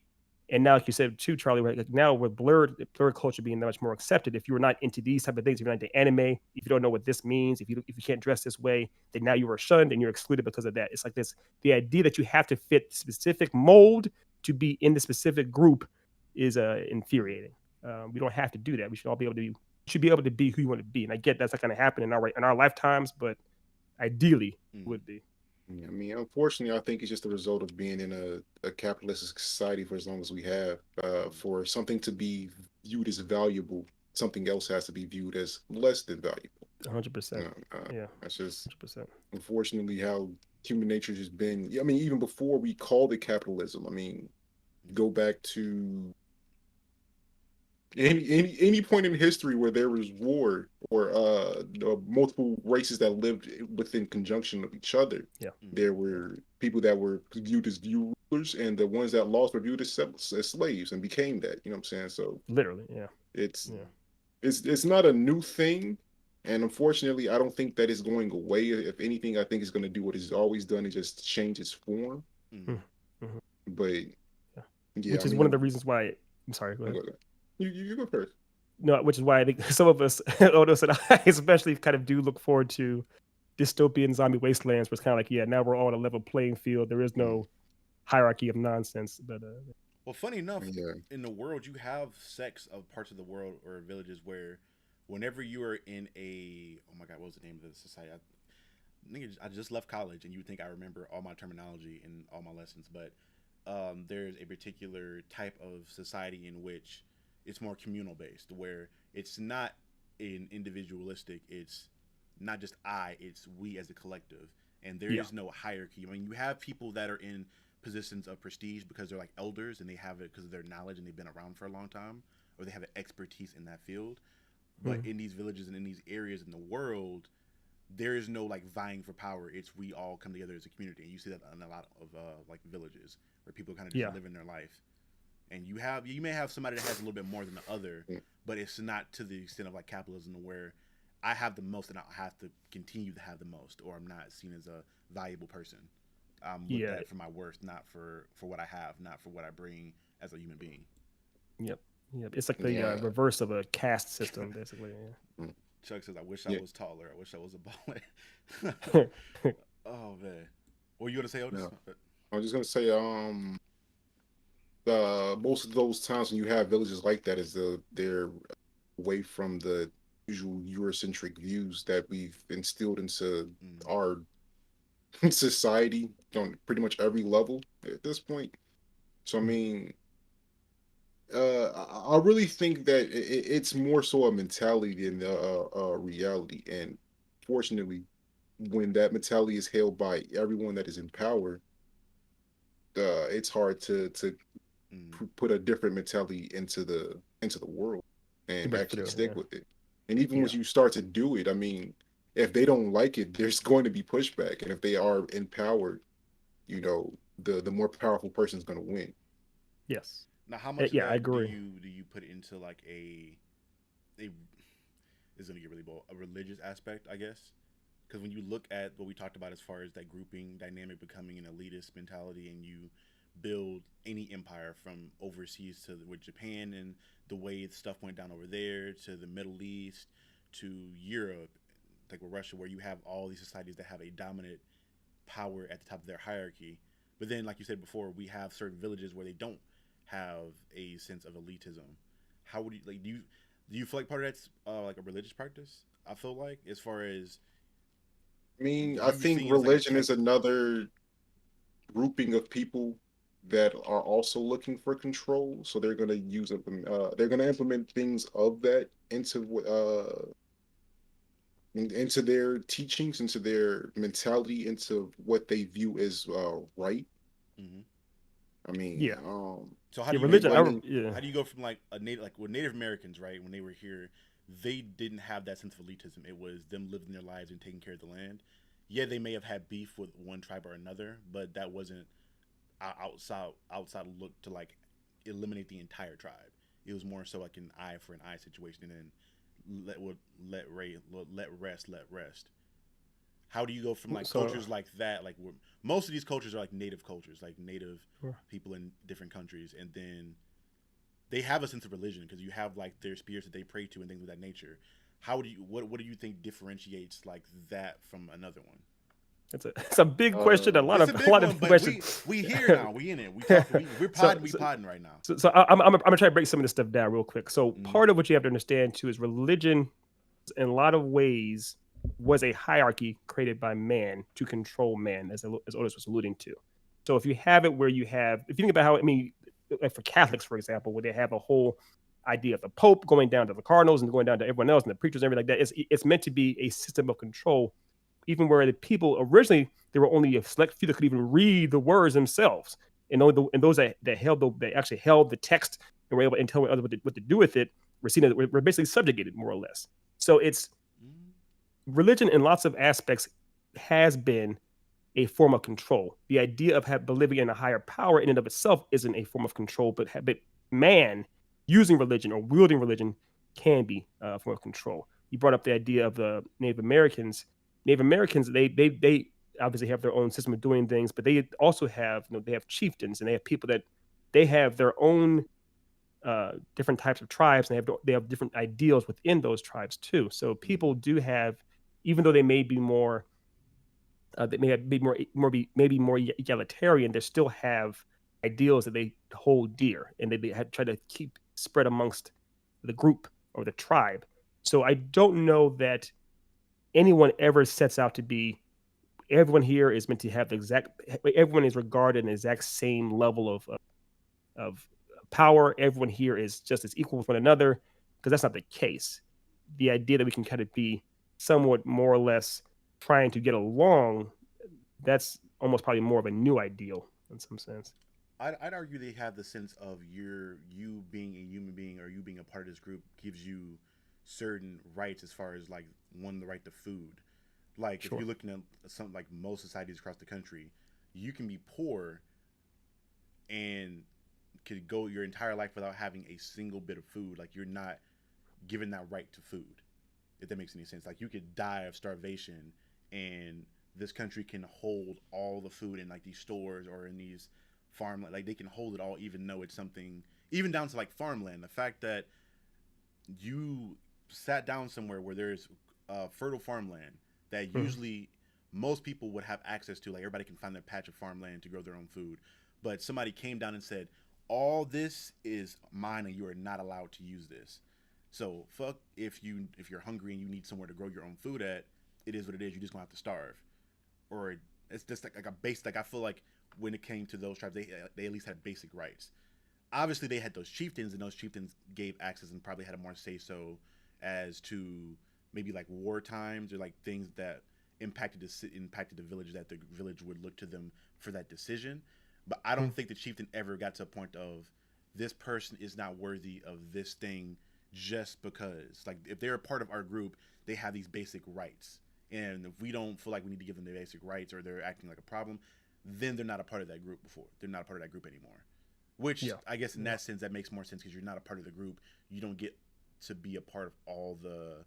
And now, like you said too, Charlie, right? Like now with blurred culture being that much more accepted, if you were not into these type of things, if you're not into anime, if you don't know what this means, if you can't dress this way, then now you are shunned and you're excluded because of that. It's like this: the idea that you have to fit specific mold to be in the specific group is infuriating. We don't have to do that. We should all be able to be who you want to be. And I get that's not going to happen in our lifetimes, but ideally Mm-hmm. would be. Yeah, I mean, unfortunately, I think it's just a result of being in a capitalistic society for as long as we have. For something to be viewed as valuable, something else has to be viewed as less than valuable. 100%. Yeah, That's just 100%. unfortunately how human nature has been. I mean, even before we called it capitalism, I mean, go back to any point in history where there was war or multiple races that lived within conjunction of each other, Yeah, there yeah. were people that were viewed as rulers, and the ones that lost were viewed as slaves and became that. You know what I'm saying? So Literally, yeah, it's yeah. it's not a new thing, and unfortunately, I don't think that is going away. If anything, I think it's going to do what it's always done and just change its form. Mm-hmm. Mm-hmm. But Yeah. yeah, I Which is one of the mean, reasons why. I'm sorry. Go go ahead. ahead. You go first. no, which is why I think some of us, Otis and I especially, kind of do look forward to dystopian zombie wastelands, where it's kind of like, yeah, now we're all on a level playing field. There is Mm. no hierarchy of nonsense. But Well, funny enough, Yeah. in the world, you have sects of parts of the world or villages where, whenever you are in a, oh my god, what was the name of the society? I just left college, and you would think I remember all my terminology and all my lessons, but there's a particular type of society in which it's more communal based, where it's not an individualistic. It's not just I, it's we as a collective, and there yeah, is no hierarchy. I mean, you have people that are in positions of prestige because they're like elders and they have it because of their knowledge and they've been around for a long time, or they have an expertise in that field. But mhm, in these villages and in these areas in the world, there is no like vying for power. It's we all come together as a community, and you see that in a lot of like villages where people kind of just yeah, living their life. And you may have somebody that has a little bit more than the other, but it's not to the extent of like capitalism where I have the most and I have to continue to have the most, or I'm not seen as a valuable person. I'm looked yeah, at for my worth, not for what I have, not for what I bring as a human being. yep, yep. It's like the Yeah. reverse of a caste system, basically. Mm. Chuck says, "I wish I Yeah. was taller. I wish I was a baller." Yeah. Oh man, what you gonna say, Otis? Yeah. I was just gonna say, most of those times when you have villages like that is they're away from the usual Eurocentric views that we've instilled into Mm, our society on pretty much every level at this point. So I Mhm. mean, I really think that it's more so a mentality than a reality. And fortunately, when that mentality is held by everyone that is in power, it's hard to mm, put a different mentality into the world To and break actually through, stick with it. And even yeah, once you start to do it, I mean, if they don't like it, there's going to be pushback. And if they are empowered, you know, the more powerful person is going to win. yes, now, how much of yeah, I that agree. do you put into like a is going to get really bold, a religious aspect, I guess? Because when you look at what we talked about as far as that grouping dynamic becoming an elitist mentality, and you build any empire from overseas to with Japan and the way stuff went down over there to the Middle East to Europe, like with Russia, where you have all these societies that have a dominant power at the top of their hierarchy. But then, like you said before, we have certain villages where they don't have a sense of elitism. How would you like? Do you feel like part of that's like a religious practice? I feel like as far as I mean, I you think seeing it as like a religion check. is another grouping of people that are also looking for control. So they're going to they're going to implement things of that into their teachings, into their mentality, into what they view as right. Hmm. I mean, Yeah, So how yeah. do you go Religion, I from mean, yeah, how do you go from like a native like with Native Americans, right? When they were here, they didn't have that sense of elitism. It was them living their lives and taking care of the land. Yeah, they may have had beef with one tribe or another, but that wasn't outside look to like eliminate the entire tribe. It was more so like an eye for an eye situation, and then let would let Ray let rest. How do you go from like so cultures like that, like most of these cultures are like native cultures, like native uh, people in different countries, and then they have a sense of religion because you have like their spirits that they pray to and things of that nature. How do you what do you think differentiates like that from another one? it's a big question. uh, It's a A big lot of one, but questions. we here now. We in it. We talking. We're so, podding. We so podding right now. I'm gonna try to break some of this stuff down real quick. So Mm-hmm. part of what you have to understand too is religion, in a lot of ways, was a hierarchy created by man to control man, as Otis was alluding to. So if you have it where you have, if you think about how, I mean, like for Catholics, for example, where they have a whole idea of the Pope going down to the cardinals and going down to everyone else and the preachers and everything like that, it's meant to be a system of control, even where the people originally, there were only a select few that could even read the words themselves, and and those that they actually held the text and were able to tell others what to do with it, were seen as we're basically subjugated more or less. So it's Mm-hmm. religion in lots of aspects has been a form of control. The idea of believing in a higher power in and of itself isn't a form of control, but man using religion or wielding religion can be a form of control. You brought up the idea of the Native Americans. Native Americans, they obviously have their own system of doing things, but they also have, they have chieftains and they have people that they have their own different types of tribes, and they have different ideals within those tribes too. So people do have, even though they may be more, they may be maybe more egalitarian, they still have ideals that they hold dear, and they had try to keep spread amongst the group or the tribe. So I don't know that anyone ever sets out to be. Everyone here is meant to have the exact. Everyone is regarded an exact same level of power. Everyone here is just as equal with one another, because that's not the case. The idea that we can kind of be somewhat more or less trying to get along, that's almost probably more of a new ideal in some sense. I'd argue they have the sense of you being a human being or you being a part of this group gives you certain rights as far as like one the right to food. Like if Sure. you're looking at some like most societies across the country, you can be poor and could go your entire life without having a single bit of food. Like you're not given that right to food. If that makes any sense. Like you could die of starvation and this country can hold all the food in like these stores or in these farmland. Like they can hold it all even though it's something even down to like farmland. The fact that you sat down somewhere where there's fertile farmland that Mhm. usually most people would have access to. Like everybody can find their patch of farmland to grow their own food. But somebody came down and said, all this is mine and you are not allowed to use this. So fuck if you're hungry and you need somewhere to grow your own food at, it is what it is. You just gonna have to starve. Or it's just like a base. Like I feel like when it came to those tribes, they at least had basic rights. Obviously, they had those chieftains, and those chieftains gave access and probably had a more say so as to maybe like war times or like things that impacted the village that the village would look to them for that decision. But I don't think the chieftain ever got to a point of this person is not worthy of this thing just because like if they're a part of our group, they have these basic rights. And if we don't feel like we need to give them the basic rights or they're acting like a problem, then they're not a part of that group before. They're not a part of that group anymore. Which Yeah. I guess in Yeah. that sense that makes more sense because you're not a part of the group. You don't get to be a part of all the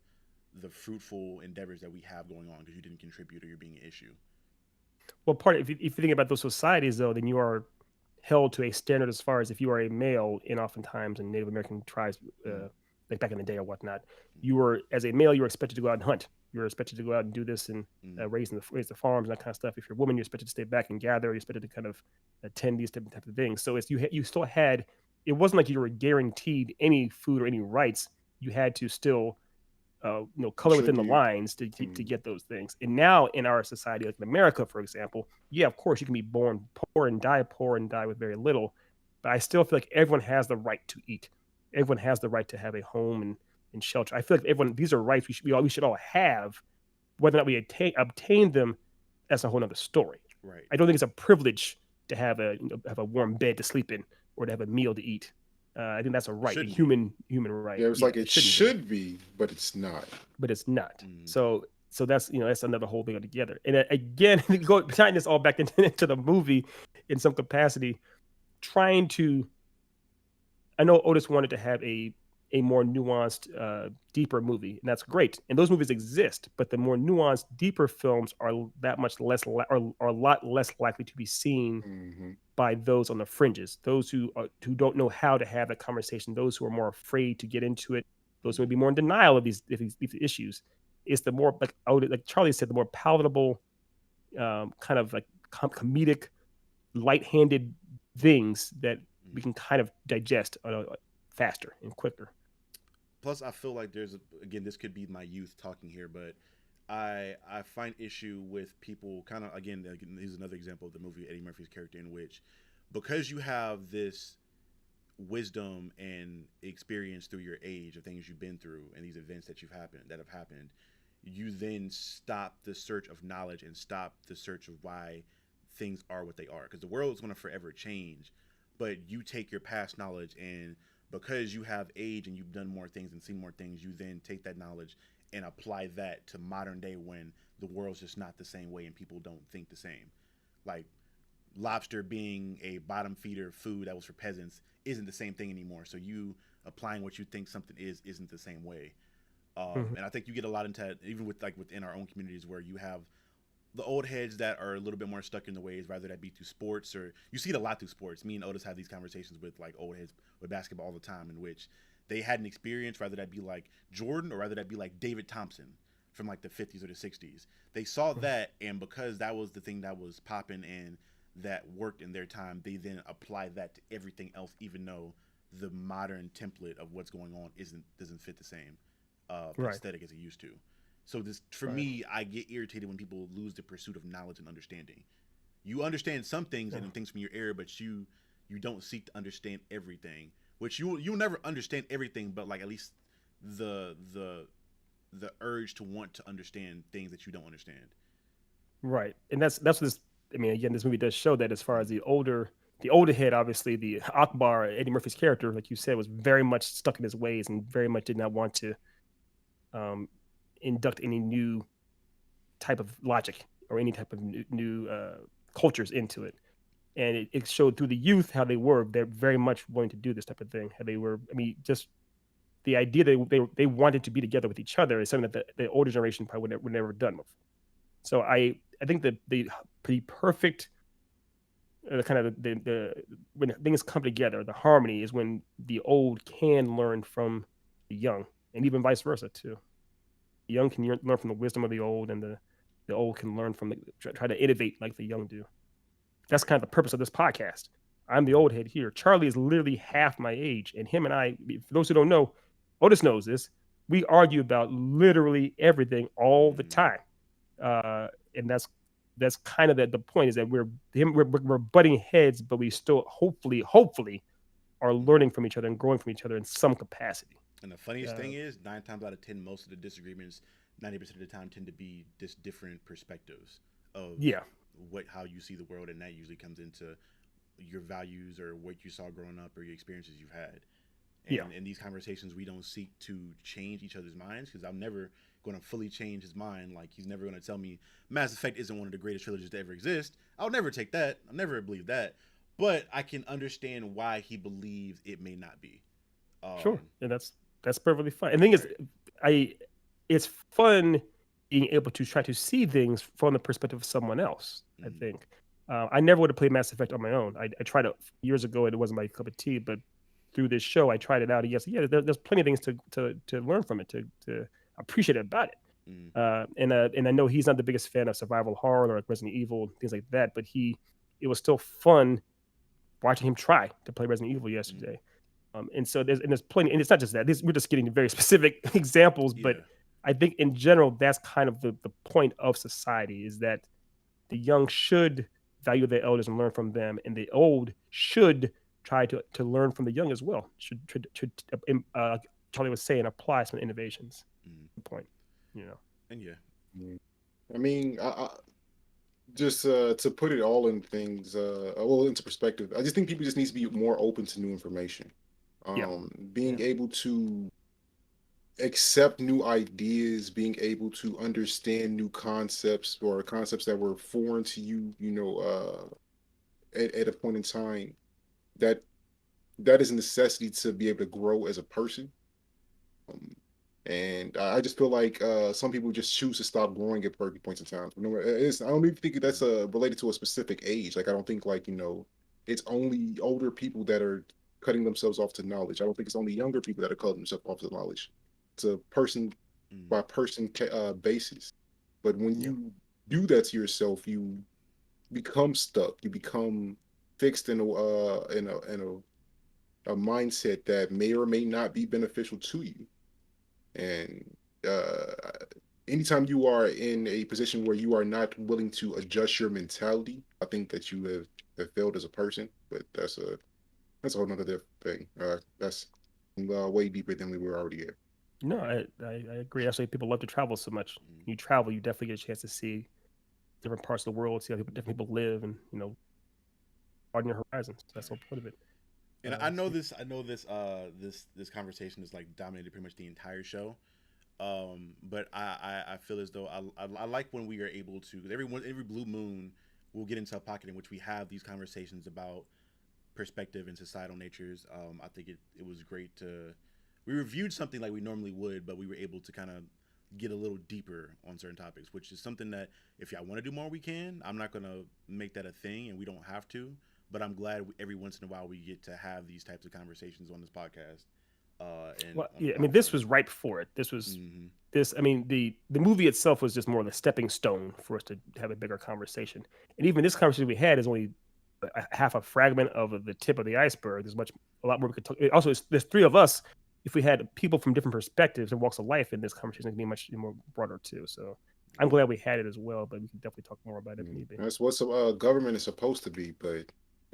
fruitful endeavors that we have going on because you didn't contribute or you're being an issue. Well, if you think about those societies, though, then you are held to a standard as far as if you are a male, and oftentimes in Native American tribes, Mm, like back in the day or whatnot, mm, you were as a male, you were expected to go out and hunt. You were expected to go out and do this and mm, raise the farms and that kind of stuff. If you're a woman, you're expected to stay back and gather. You're expected to kind of attend these different types of things. So it's you still had. It wasn't like you were guaranteed any food or any rights. You had to still color within the Contribute. lines to Mm, get those things. And now in our society, like in America, for example, yeah, of course you can be born poor and die with very little, but I still feel like everyone has the right to eat. Everyone has the right to have a home and shelter. I feel like everyone these are rights we should all have. Whether or not we obtain them, that's a whole other story. right. I don't think it's a privilege to have a warm bed to sleep in or to have a meal to eat. I think that's a It right, a shouldn't be. human right. yeah, it's Yeah, like it it shouldn't be, should be, but it's not. but it's not. Mm, So that's that's another whole thing altogether. And again, go tying this all back into the movie in some capacity, trying to. I know Otis wanted to have a more nuanced, deeper movie, and that's great. And those movies exist, but the more nuanced, deeper films are that much less are a lot less likely to be seen Hmm. by those on the fringes, those who don't know how to have that conversation, those who are more afraid to get into it, those who may mm, be more in denial of these issues. It's the more like Charlie said, the more palatable, kind of like comedic, light-handed things that we mm. can kind of digest faster and quicker. Plus, I feel like again, this could be my youth talking here, but I find issue with people kind of again. Here's another example of the movie Eddie Murphy's character in which because you have this wisdom and experience through your age of things you've been through and these events that have happened, you then stop the search of knowledge and stop the search of why things are what they are because the world is going to forever change, but you take your past knowledge and because you have age and you've done more things and seen more things, you then take that knowledge and apply that to modern day when the world's just not the same way and people don't think the same. Like lobster being a bottom feeder food that was for peasants isn't the same thing anymore. So you applying what you think something is isn't the same way. Mhm. And I think you get a lot into that, even with like within our own communities where you have the old heads that are a little bit more stuck in the ways, rather that be through sports, or you see it a lot through sports. Me and Otis have these conversations with like old heads with basketball all the time, in which they had an experience, rather that be like Jordan or rather that be like David Thompson from like the 50s or the 60s. They saw that, and because that was the thing that was popping and that worked in their time, they then apply that to everything else, even though the modern template of what's going on doesn't fit the same Right. aesthetic as it used to. So this, for Right. me, I get irritated when people lose the pursuit of knowledge and understanding. You understand some things Yeah. and things from your era, but you don't seek to understand everything. Which you'll never understand everything, but like at least the the the urge to want to understand things that you don't understand. Right. And that's what this. I mean, again, this movie does show that as far as the older head, obviously the Akbar, Eddie Murphy's character, like you said, was very much stuck in his ways and very much did not want to um, induct any new type of logic or any type of new cultures into it. And it showed through the youth how they were. They're very much wanting to do this type of thing. How they were. I mean, just the idea that they wanted to be together with each other is something that the older generation probably would never done with. So I think that the perfect kind of when things come together, the harmony is when the old can learn from the young, and even vice versa too. The young can learn from the wisdom of the old, and the old can learn from try to innovate like the young do. That's Right. kind of the purpose of this podcast. I'm the old head here. Charlie is literally half my age, and him and I, for those who don't know, Otis knows this. We argue about literally everything all the Mm-hmm. time, and that's kind of the point is that we're butting heads, but we still hopefully are Mm-hmm. learning from each other and growing from each other in some capacity. And the funniest Uh, thing is, 9 times out of 10, most of the disagreements, 90% of the time, tend to be just different perspectives of yeah, how you see the world, and that usually comes into your values or what you saw growing up or your experiences you've had. yeah, And in these conversations, we don't seek to change each other's minds, because I'm never going to fully change his mind. Like, he's never going to tell me Mass Effect isn't one of the greatest trilogies to ever exist. I'll never take that. I'll never believe that. But I can understand why he believes it may not be. sure, Um, and that's perfectly fine. And the thing is, right. I it's fun being able to try to see things from the perspective of someone else. I Mm-hmm. think I never would have played Mass Effect on my own. I tried it years ago, and it wasn't my cup of tea. But through this show, I tried it out. And yes, yeah, there's plenty of things to learn from it, to appreciate about it. Mm-hmm. And I know he's not the biggest fan of survival horror or like Resident Evil things like that, but it was still fun watching him try to play Resident Evil Mm-hmm. yesterday. And so there's plenty, and it's not just that. We're just getting very specific examples, but Yeah. I think in general that's kind of the point of society is that the young should value their elders and learn from them, and the old should try to learn from the young as well. Should Charlie was saying apply some innovations. Mm-hmm. Good point, you know. And yeah. I mean, I just to put it all in things, well, into perspective, I just think people just need to be more open to new information. Yeah, Being yeah, able to accept new ideas, being able to understand new concepts or concepts that were foreign to you, at a point in time, that that is a necessity to be able to grow as a person. Um, and I just feel like some people just choose to stop growing at certain points in time. I don't even think that's Mm-hmm. related to a specific age. Like I don't think like it's only older people that are cutting themselves off to knowledge. I don't think it's only younger people that are cutting themselves off to knowledge. It's a person Mm-hmm. by person basis. But when yeah, you do that to yourself, you become stuck. You become fixed in a mindset that may or may not be beneficial to you. And uh, anytime you are in a position where you are not willing to adjust your mentality, I think that you have failed as a person. But that's a whole nother thing. That's way deeper than we were already at. no, I agree. That's why people love to travel so much. Mm-hmm. You travel, you definitely get a chance to see different parts of the world, see how different people live, and broaden your horizons. That's the Right. whole point of it. And I know So, this. I know this. This conversation is like dominated pretty much the entire show. But I feel as though I like when we are able to, because every blue moon we'll get into a pocket in which we have these conversations about perspective and societal natures. I think it was great to, we reviewed something like we normally would, but we were able to kind of get a little deeper on certain topics, which is something that if y'all want to do more, we can. I'm not gonna make that a thing, and we don't have to. But I'm glad every once in a while we get to have these types of conversations on this podcast. And Well, on the yeah, I mean, this platform. was ripe for it. This was Mm-hmm. this. I mean, the movie itself was just more of a stepping stone for us to have a bigger conversation. And even this conversation we had is only half a fragment of the tip of the iceberg. There's a lot more we could talk. Also, there's three of us. If we had people from different perspectives and walks of life in this conversation, it'd be much more broader too. So I'm glad we had it as well, but we can definitely talk more about it if need be. That's what government is supposed to be, but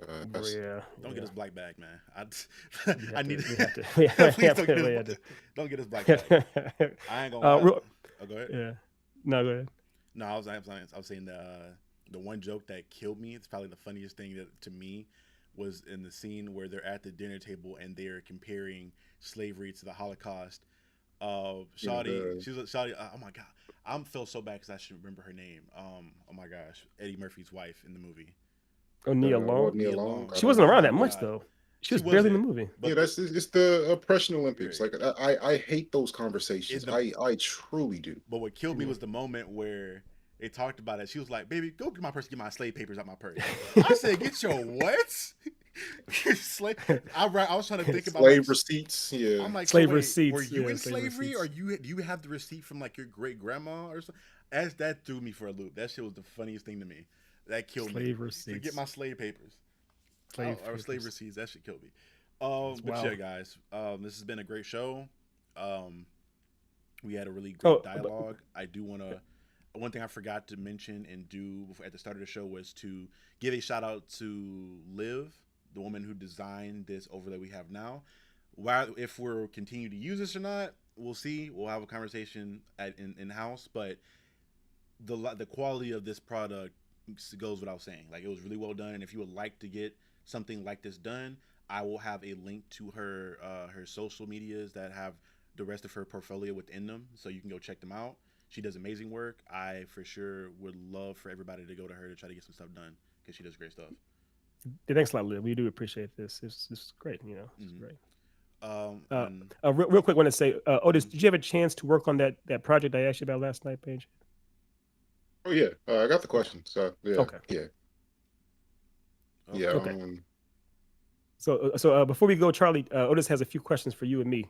Yeah, Don't get us black bag, man. I we need. have to. Please don't get us black bag. I ain't gonna lie. Oh, go ahead. Yeah. No, go ahead. No, I was saying the one joke that killed me. It's probably the funniest thing that to me was in the scene where they're at the dinner table and they're comparing slavery to the Holocaust. Shawty, she was Shawty. Oh my god, I feel so bad because I should remember her name. Oh my gosh, Eddie Murphy's wife in the movie. Oh, Nia Long. Nia Long. She wasn't around that much though. She was barely in the movie. Yeah, that's it's the oppression Olympics. Like I hate those conversations. I truly do. But what killed me was the moment where they talked about it. She was like, "Baby, go get my purse, get my slave papers out my purse." I said, "Get your what?" I was trying to think about slave receipts. Yeah, I'm like, slave so wait, receipts. were you in slavery, or do you have the receipt from like your great grandma or something? As that threw me for a loop. That shit was the funniest thing to me. That killed me. Receipts. To get my slave papers. Or slave receipts. That shit killed me. But yeah, guys, this has been a great show. We had a really great dialogue. I do want to. One thing I forgot to mention and do at the start of the show was to give a shout out to Liv, the woman who designed this overlay we have now. If we're continue to use this or not, we'll see. We'll have a conversation in house, but the quality of this product goes without saying. Like, it was really well done, and if you would like to get something like this done, I will have a link to her social medias that have the rest of her portfolio within them, so you can go check them out. She does amazing work. I for sure would love for everybody to go to her to try to get some stuff done because she does great stuff. Thanks a lot, Liv. We do appreciate this. This is great. You know, it's great. Real quick, I want to say, Otis, did you have a chance to work on that project I asked you about last night, Paige? Oh yeah, I got the question. So yeah, okay, yeah, yeah. Okay. So before we go, Charlie, Otis has a few questions for you and me.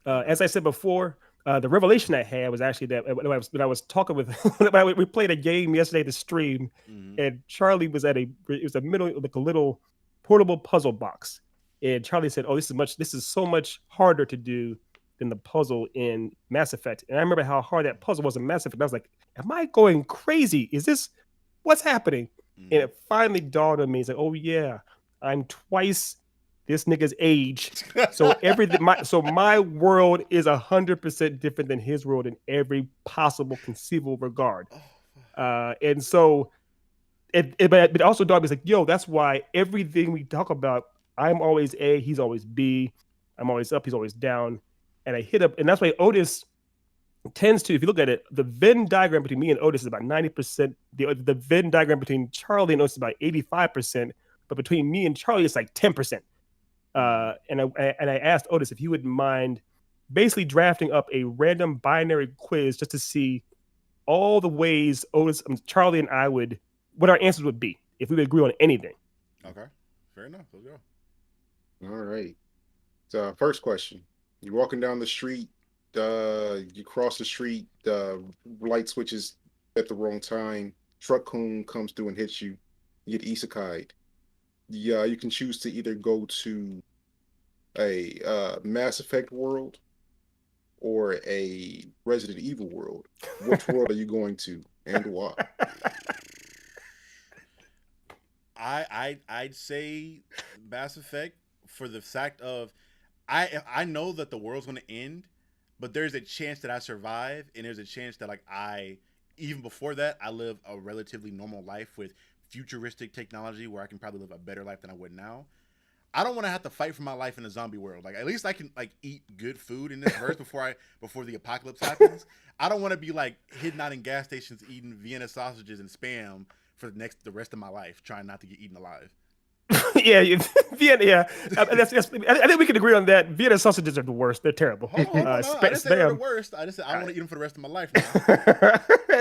As I said before, the revelation I had was actually that when I was talking with, we played a game yesterday, the stream, and Charlie was it was a little portable puzzle box, and Charlie said, "Oh, this is so much harder to do than the puzzle in Mass Effect." And I remember how hard that puzzle was in Mass Effect. I was like, "Am I going crazy? Is this what's happening?" And it finally dawned on me. It's like, "Oh yeah, I'm twice this nigga's age." So my world is 100% different than his world in every possible conceivable regard. And so it also dawned me, like, yo, that's why everything we talk about, I'm always A, he's always B, I'm always up, he's always down. And I hit up, and that's why Otis tends to, if you look at it, the Venn diagram between me and Otis is about 90%. The Venn diagram between Charlie and Otis is about 85%, but between me and Charlie, it's like 10%. And I asked Otis if he wouldn't mind basically drafting up a random binary quiz just to see all the ways Charlie and I what our answers would be if we would agree on anything. Okay, fair enough. Let's go. All right. So first question: you're walking down the street, you cross the street, light switches at the wrong time, truck coon comes through and hits you, you get isekai'd. Yeah, you can choose to either go to a Mass Effect world or a Resident Evil world. Which world are you going to, and why? I'd say Mass Effect for the fact of I know that the world's going to end, but there's a chance that I survive, and there's a chance that, like, even before that, I live a relatively normal life with futuristic technology where I can probably live a better life than I would now. I don't want to have to fight for my life in a zombie world. Like, at least I can, like, eat good food in this verse before the apocalypse happens. I don't want to be, like, hidden out in gas stations eating Vienna sausages and Spam for the rest of my life, trying not to get eaten alive. Vienna. Yeah, I think we can agree on that. Vienna sausages are the worst. They're terrible. Hold on, no. I didn't say they were the Spam. worst. I just said I don't want to eat them for the rest of my life now.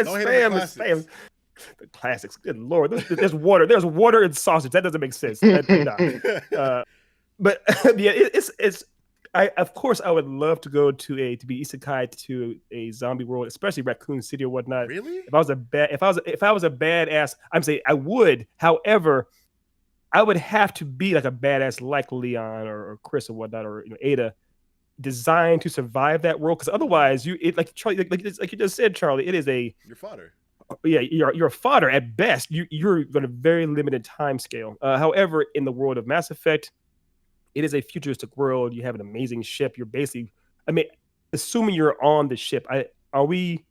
Don't hate on the Spam is spam. classics. The classics. Good lord. There's water. There's water in sausage. That doesn't make sense. Nah. But yeah, it's. I of course I would love to go to be isekai to a zombie world, especially Raccoon City or whatnot. Really? If I was a badass, I'm saying I would. However, I would have to be like a badass like Leon or Chris or whatnot or Ada, designed to survive that world. Because otherwise, like Charlie, like you just said, Charlie, it is a Your fodder. yeah, you're a fodder at best. You're on a very limited time scale. However, in the world of Mass Effect, it is a futuristic world. You have an amazing ship. You're basically, I mean, assuming you're on the ship, are we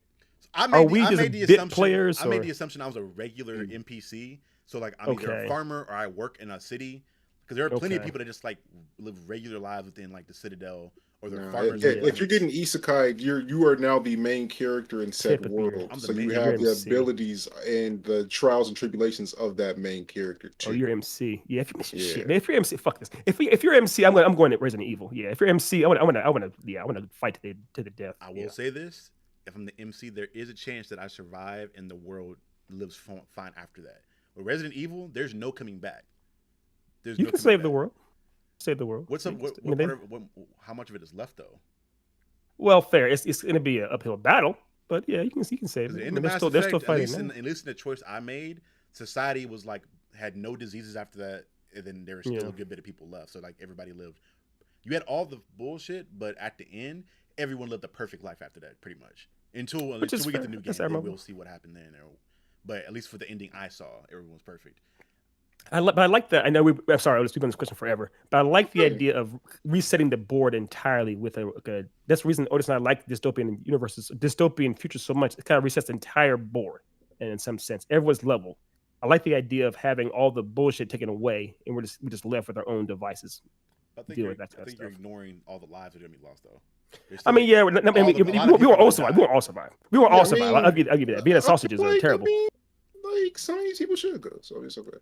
just bit players? I made the assumption I was a regular NPC. So like I'm either a farmer or I work in a city. Because there are plenty of people that just like live regular lives within like the Citadel or they're farmers. If you're getting isekai, you are now the main character in said world. So you have the abilities and the trials and tribulations of that main character too. Oh, you're MC. Yeah, shit, man. If you're MC, fuck this. If you're MC, I'm going to Resident Evil. Yeah, if you're MC, I want to fight to the death. I will say this: if I'm the MC, there is a chance that I survive and the world lives fine after that. With Resident Evil, there's no coming back. You can save the world. Save the world. What's up? How much of it is left though? Well, fair. It's going to be an uphill battle, but yeah, you can save it. In the Mass Effect, they're still fighting. At least in the choice I made, society was like had no diseases after that, and then there was still a good bit of people left. So like everybody lived. You had all the bullshit, but at the end, everyone lived a perfect life after that, pretty much. Until we get the new game, then we'll see what happened then. But at least for the ending I saw, everyone was perfect. But I like that. I know I'm sorry, I was speaking on this question forever. But I like the idea of resetting the board entirely with a. That's the reason Otis and I like dystopian universes, dystopian futures so much. It kind of resets the entire board, and in some sense, everyone's level. I like the idea of having all the bullshit taken away, and we're just left with our own devices. I think you're ignoring all the lives that are gonna be lost, though. I mean, yeah, we were all survive. We were all survive. We were all survive. I'll give you that. Being sausages are terrible. Like some of these people should go, so it's okay.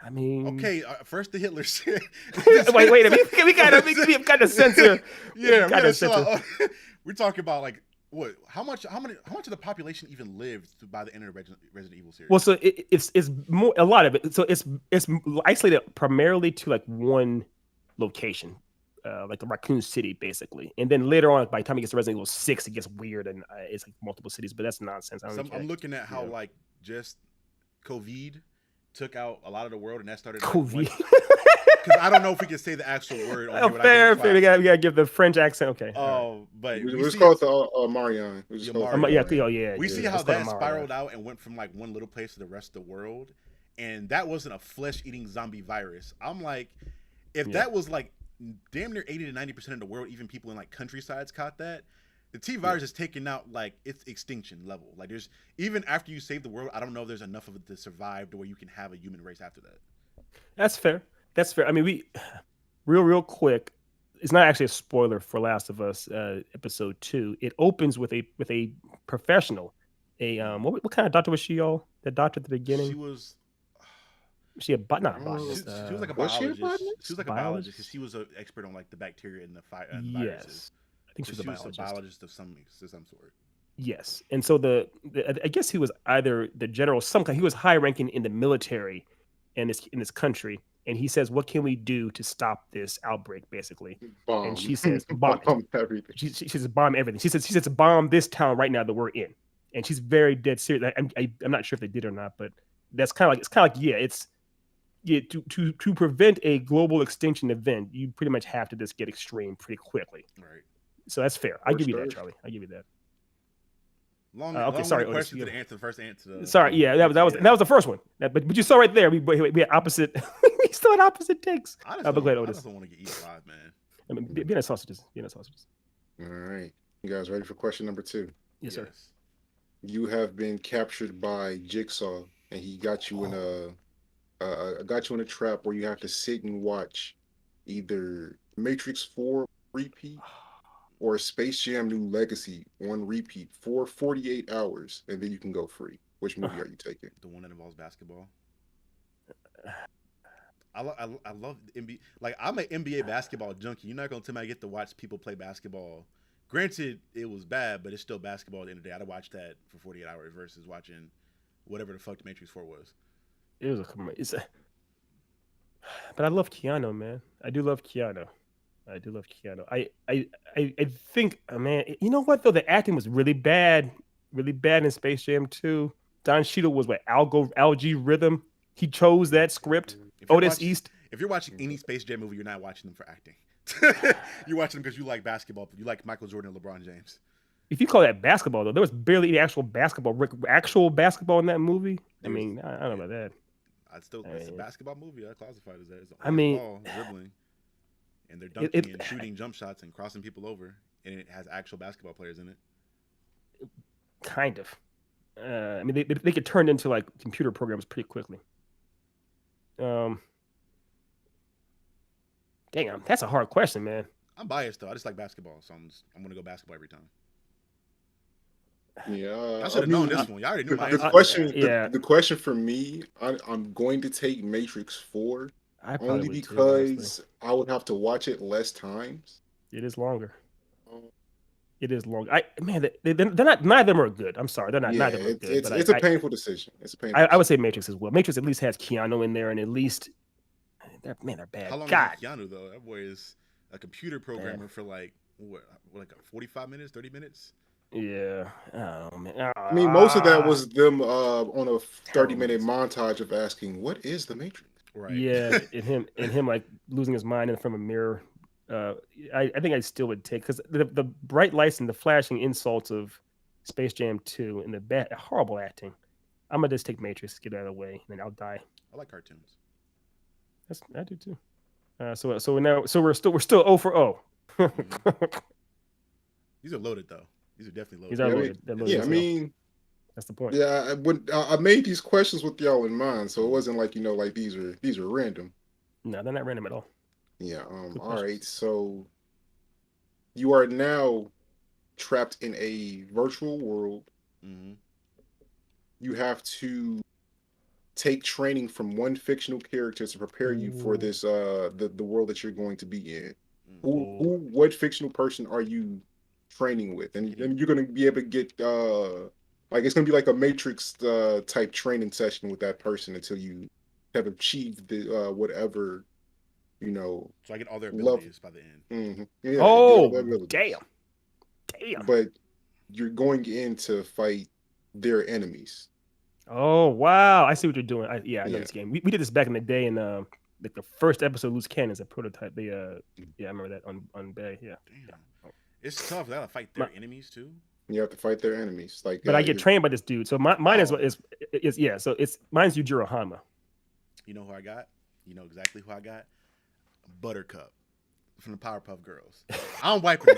I mean, okay. First, the Hitler shit. wait a minute. We gotta censor. Yeah, we're talking about like what? How much of the population even lived by the end of the Resident Evil series? Well, so it's more a lot of it. So it's isolated primarily to like one location, like the Raccoon City, basically. And then later on, by the time it gets to Resident Evil 6, it gets weird and it's like multiple cities. But that's nonsense. I'm looking at how like just COVID took out a lot of the world, and that started. COVID. Because I don't know if we can say the actual word. Fair. We gotta give the French accent. Okay. But we just call it the Marion. We see how that spiraled out and went from like one little place to the rest of the world, and that wasn't a flesh-eating zombie virus. I'm like, if that was like damn near 80 to 90% of the world, even people in like countrysides caught that. The T virus is taking out like its extinction level. Like there's even after you save the world, I don't know if there's enough of it to survive to where you can have a human race after that. That's fair. I mean, real quick. It's not actually a spoiler for Last of Us episode 2. It opens with a professional. What kind of doctor was she? Y'all, the doctor at the beginning. She was. She a botanist. She was like a biologist. She was like a biologist because she was an expert on like the bacteria and the viruses. I think she was a biologist of some sort. Yes, and so I guess he was either the general, he was high ranking in the military, in this country, and he says, "What can we do to stop this outbreak?" Basically, bomb. And she says, "Bomb everything." She says, "Bomb everything." She says, "Bomb this town right now that we're in," and she's very dead serious. I'm not sure if they did or not, but that's kind of like it's. Yeah, to prevent a global extinction event, you pretty much have to just get extreme pretty quickly. Right. So that's fair. I give you that, Charlie. I give you that. Sorry. Question to the answer. The first answer. Sorry. Yeah, that was the first one. But you saw right there. We had opposite. We still had opposite takes. I just don't want to get eaten alive, man. I mean, being a sausages. All right, you guys ready for question number 2? Yes, sir. You have been captured by Jigsaw, and he got you in a trap where you have to sit and watch either Matrix 4 repeat or Space Jam New Legacy on repeat for 48 hours, and then you can go free. Which movie are you taking? The one that involves basketball. I love the NBA. Like I'm an NBA basketball junkie. You're not gonna tell me I get to watch people play basketball. Granted, it was bad, but it's still basketball at the end of the day. I'd watch that for 48 hours versus watching whatever the fuck the Matrix 4 was. It was but I love Keanu, man. I do love Keanu. I think, man. You know what though? The acting was really bad in Space Jam 2. Don Cheadle was what algae rhythm. He chose that script. Otis East. If you're watching any Space Jam movie, you're not watching them for acting. You're watching them because you like basketball. You like Michael Jordan and LeBron James. If you call that basketball, though, there was barely any actual basketball in that movie. I mean, I don't know about that. It's a basketball movie. I classified as that. It's ball, dribbling, and they're dunking and shooting jump shots and crossing people over, and it has actual basketball players in it. Kind of. I mean, they get turned into like computer programs pretty quickly. Damn, that's a hard question, man. I'm biased though. I just like basketball, so I'm gonna go basketball every time. Yeah, I should have known this one. Y'all already knew my the answer. question. Yeah. The question for me, I'm going to take Matrix 4 only because I would have to watch it less times. It is longer. It is long. They're not. Neither of them are good. I'm sorry, they're not. Neither of them are good. It's a painful decision. It's a painful. I would say Matrix as well. Matrix at least has Keanu in there, and at least they're bad. How long God. is Keanu though? That boy is a computer programmer for like 45 minutes, 30 minutes. Yeah. Oh man. I mean, most of that was them on a 30-minute montage of asking, "What is the Matrix?" Right. Yeah, and him like losing his mind in front of a mirror. I think I still would take because the bright lights and the flashing insults of Space Jam 2 and the horrible acting. I'm gonna just take Matrix, get out of the way, and then I'll die. I like cartoons. I do too. We're still 0 for 0. These are loaded though. These are definitely loaded. These are loaded. They're loaded Yeah, I mean, that's the point. Yeah, I made these questions with y'all in mind, so it wasn't like like these are random. No, they're not random at all. Yeah. All right. So you are now trapped in a virtual world. Mm-hmm. You have to take training from one fictional character to prepare you for this the world that you're going to be in. What fictional person are you training with? And you're going to be able to get like it's going to be like a Matrix type training session with that person until you have achieved the whatever so I get all their abilities by the end. Mm-hmm. Yeah, damn. But you're going in to fight their enemies. Oh wow, I see what you're doing. I know this game. We did this back in the day in like the first episode of Loose Cannons, a prototype. I remember that on Bay. Yeah. Damn. It's tough. They gotta fight their enemies too. You have to fight their enemies. But I get trained by this dude. So mine is So mine's Yujiro Hanma. You know who I got? You know exactly who I got? Buttercup from the Powerpuff Girls. I'm wiping it.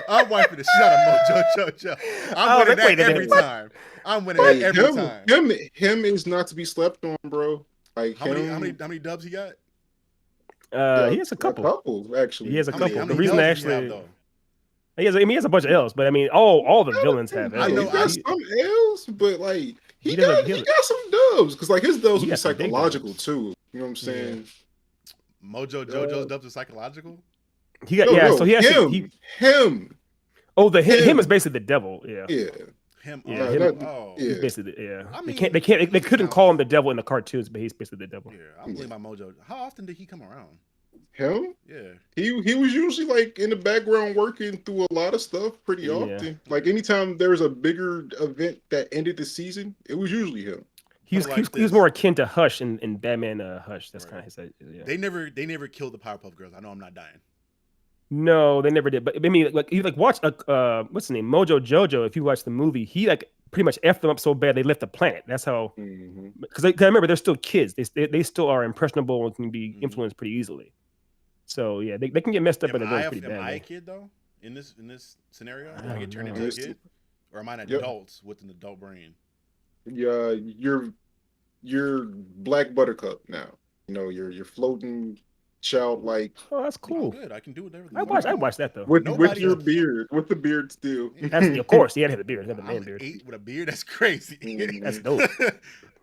I'm wiping the shit out of Mojo Jojo. I'm winning that every time. I'm winning that every time. Him is not to be slept on, bro. Like how many dubs he got? He has a couple. Actually. He has a couple. How The many reason L's actually. he have, though? He has a bunch of L's, but I mean, all the villains have L's. I know he got some L's, but like he got some dubs because like his dubs will be psychological too. You know what I'm saying? Yeah. Mojo Jojo's dubs are psychological. So he actually him. Oh, him is basically the devil. Yeah. Him. He's basically I mean, they couldn't call him the devil in the cartoons, but he's basically the devil. Yeah, I believe my Mojo. How often did he come around? Him? Yeah. He was usually like in the background working through a lot of stuff pretty often. Like anytime there was a bigger event that ended the season, it was usually him. He was more akin to Hush in Batman Hush. That's kind of his. Yeah. They never killed the Powerpuff Girls. I know I'm not dying. No, they never did. But I mean, like you watch what's the name, Mojo Jojo. If you watch the movie, he like pretty much effed them up so bad they left the planet. That's how. Because I remember they're still kids. They still are impressionable and can be influenced pretty easily. So yeah, they can get messed up, but they're pretty bad. Am I a kid though? In this scenario, do I get turned into a kid, or am I an adult with an adult brain? Yeah, you're Black Buttercup now. You're floating, childlike Oh, that's I'm cool. good. I can do whatever the I fuck I watched want. that though. with Nobody your else- beard, with the beard still. That's of course he had to have a beard. He had the man I'm beard. 8 with a beard. That's crazy. That's dope.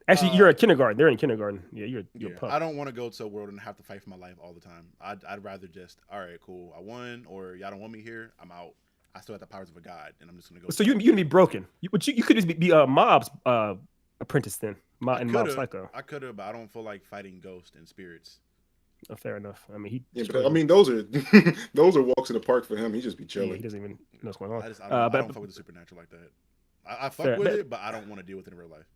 Actually, you're in kindergarten. They're in kindergarten. Yeah, you're Yeah, a pup. I don't want to go to a world and have to fight for my life all the time. I'd rather just, all right, cool, I won, or y'all don't want me here, I'm out. I still have the powers of a god, and I'm just gonna go. So you can be broken. You could just be Mob's apprentice then. I Mob could Psycho. have, but I don't feel like fighting ghosts and spirits. Oh, fair enough. I mean, Yeah, but I mean those are those are walks in the park for him. He just be yeah, chilling. he doesn't even know what's going on. I don't fuck with the supernatural like that. I fuck Fair, with but- it, but I don't want to deal with it in real life.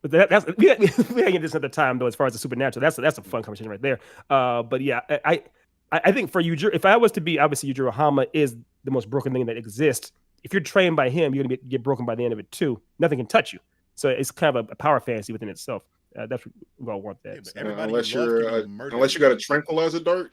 But that's we had get this another time though. As far as the supernatural, that's a fun conversation right there. But yeah, I think for Yujiro, if I was to be, obviously Yujiro Hama is the most broken thing that exists. If you're trained by him, you're gonna get broken by the end of it too. Nothing can touch you. So it's kind of a power fantasy within itself. That's what we all want that. Yeah, but So- everybody Unless you love you're can be murdered. unless you got a tranquilizer dart.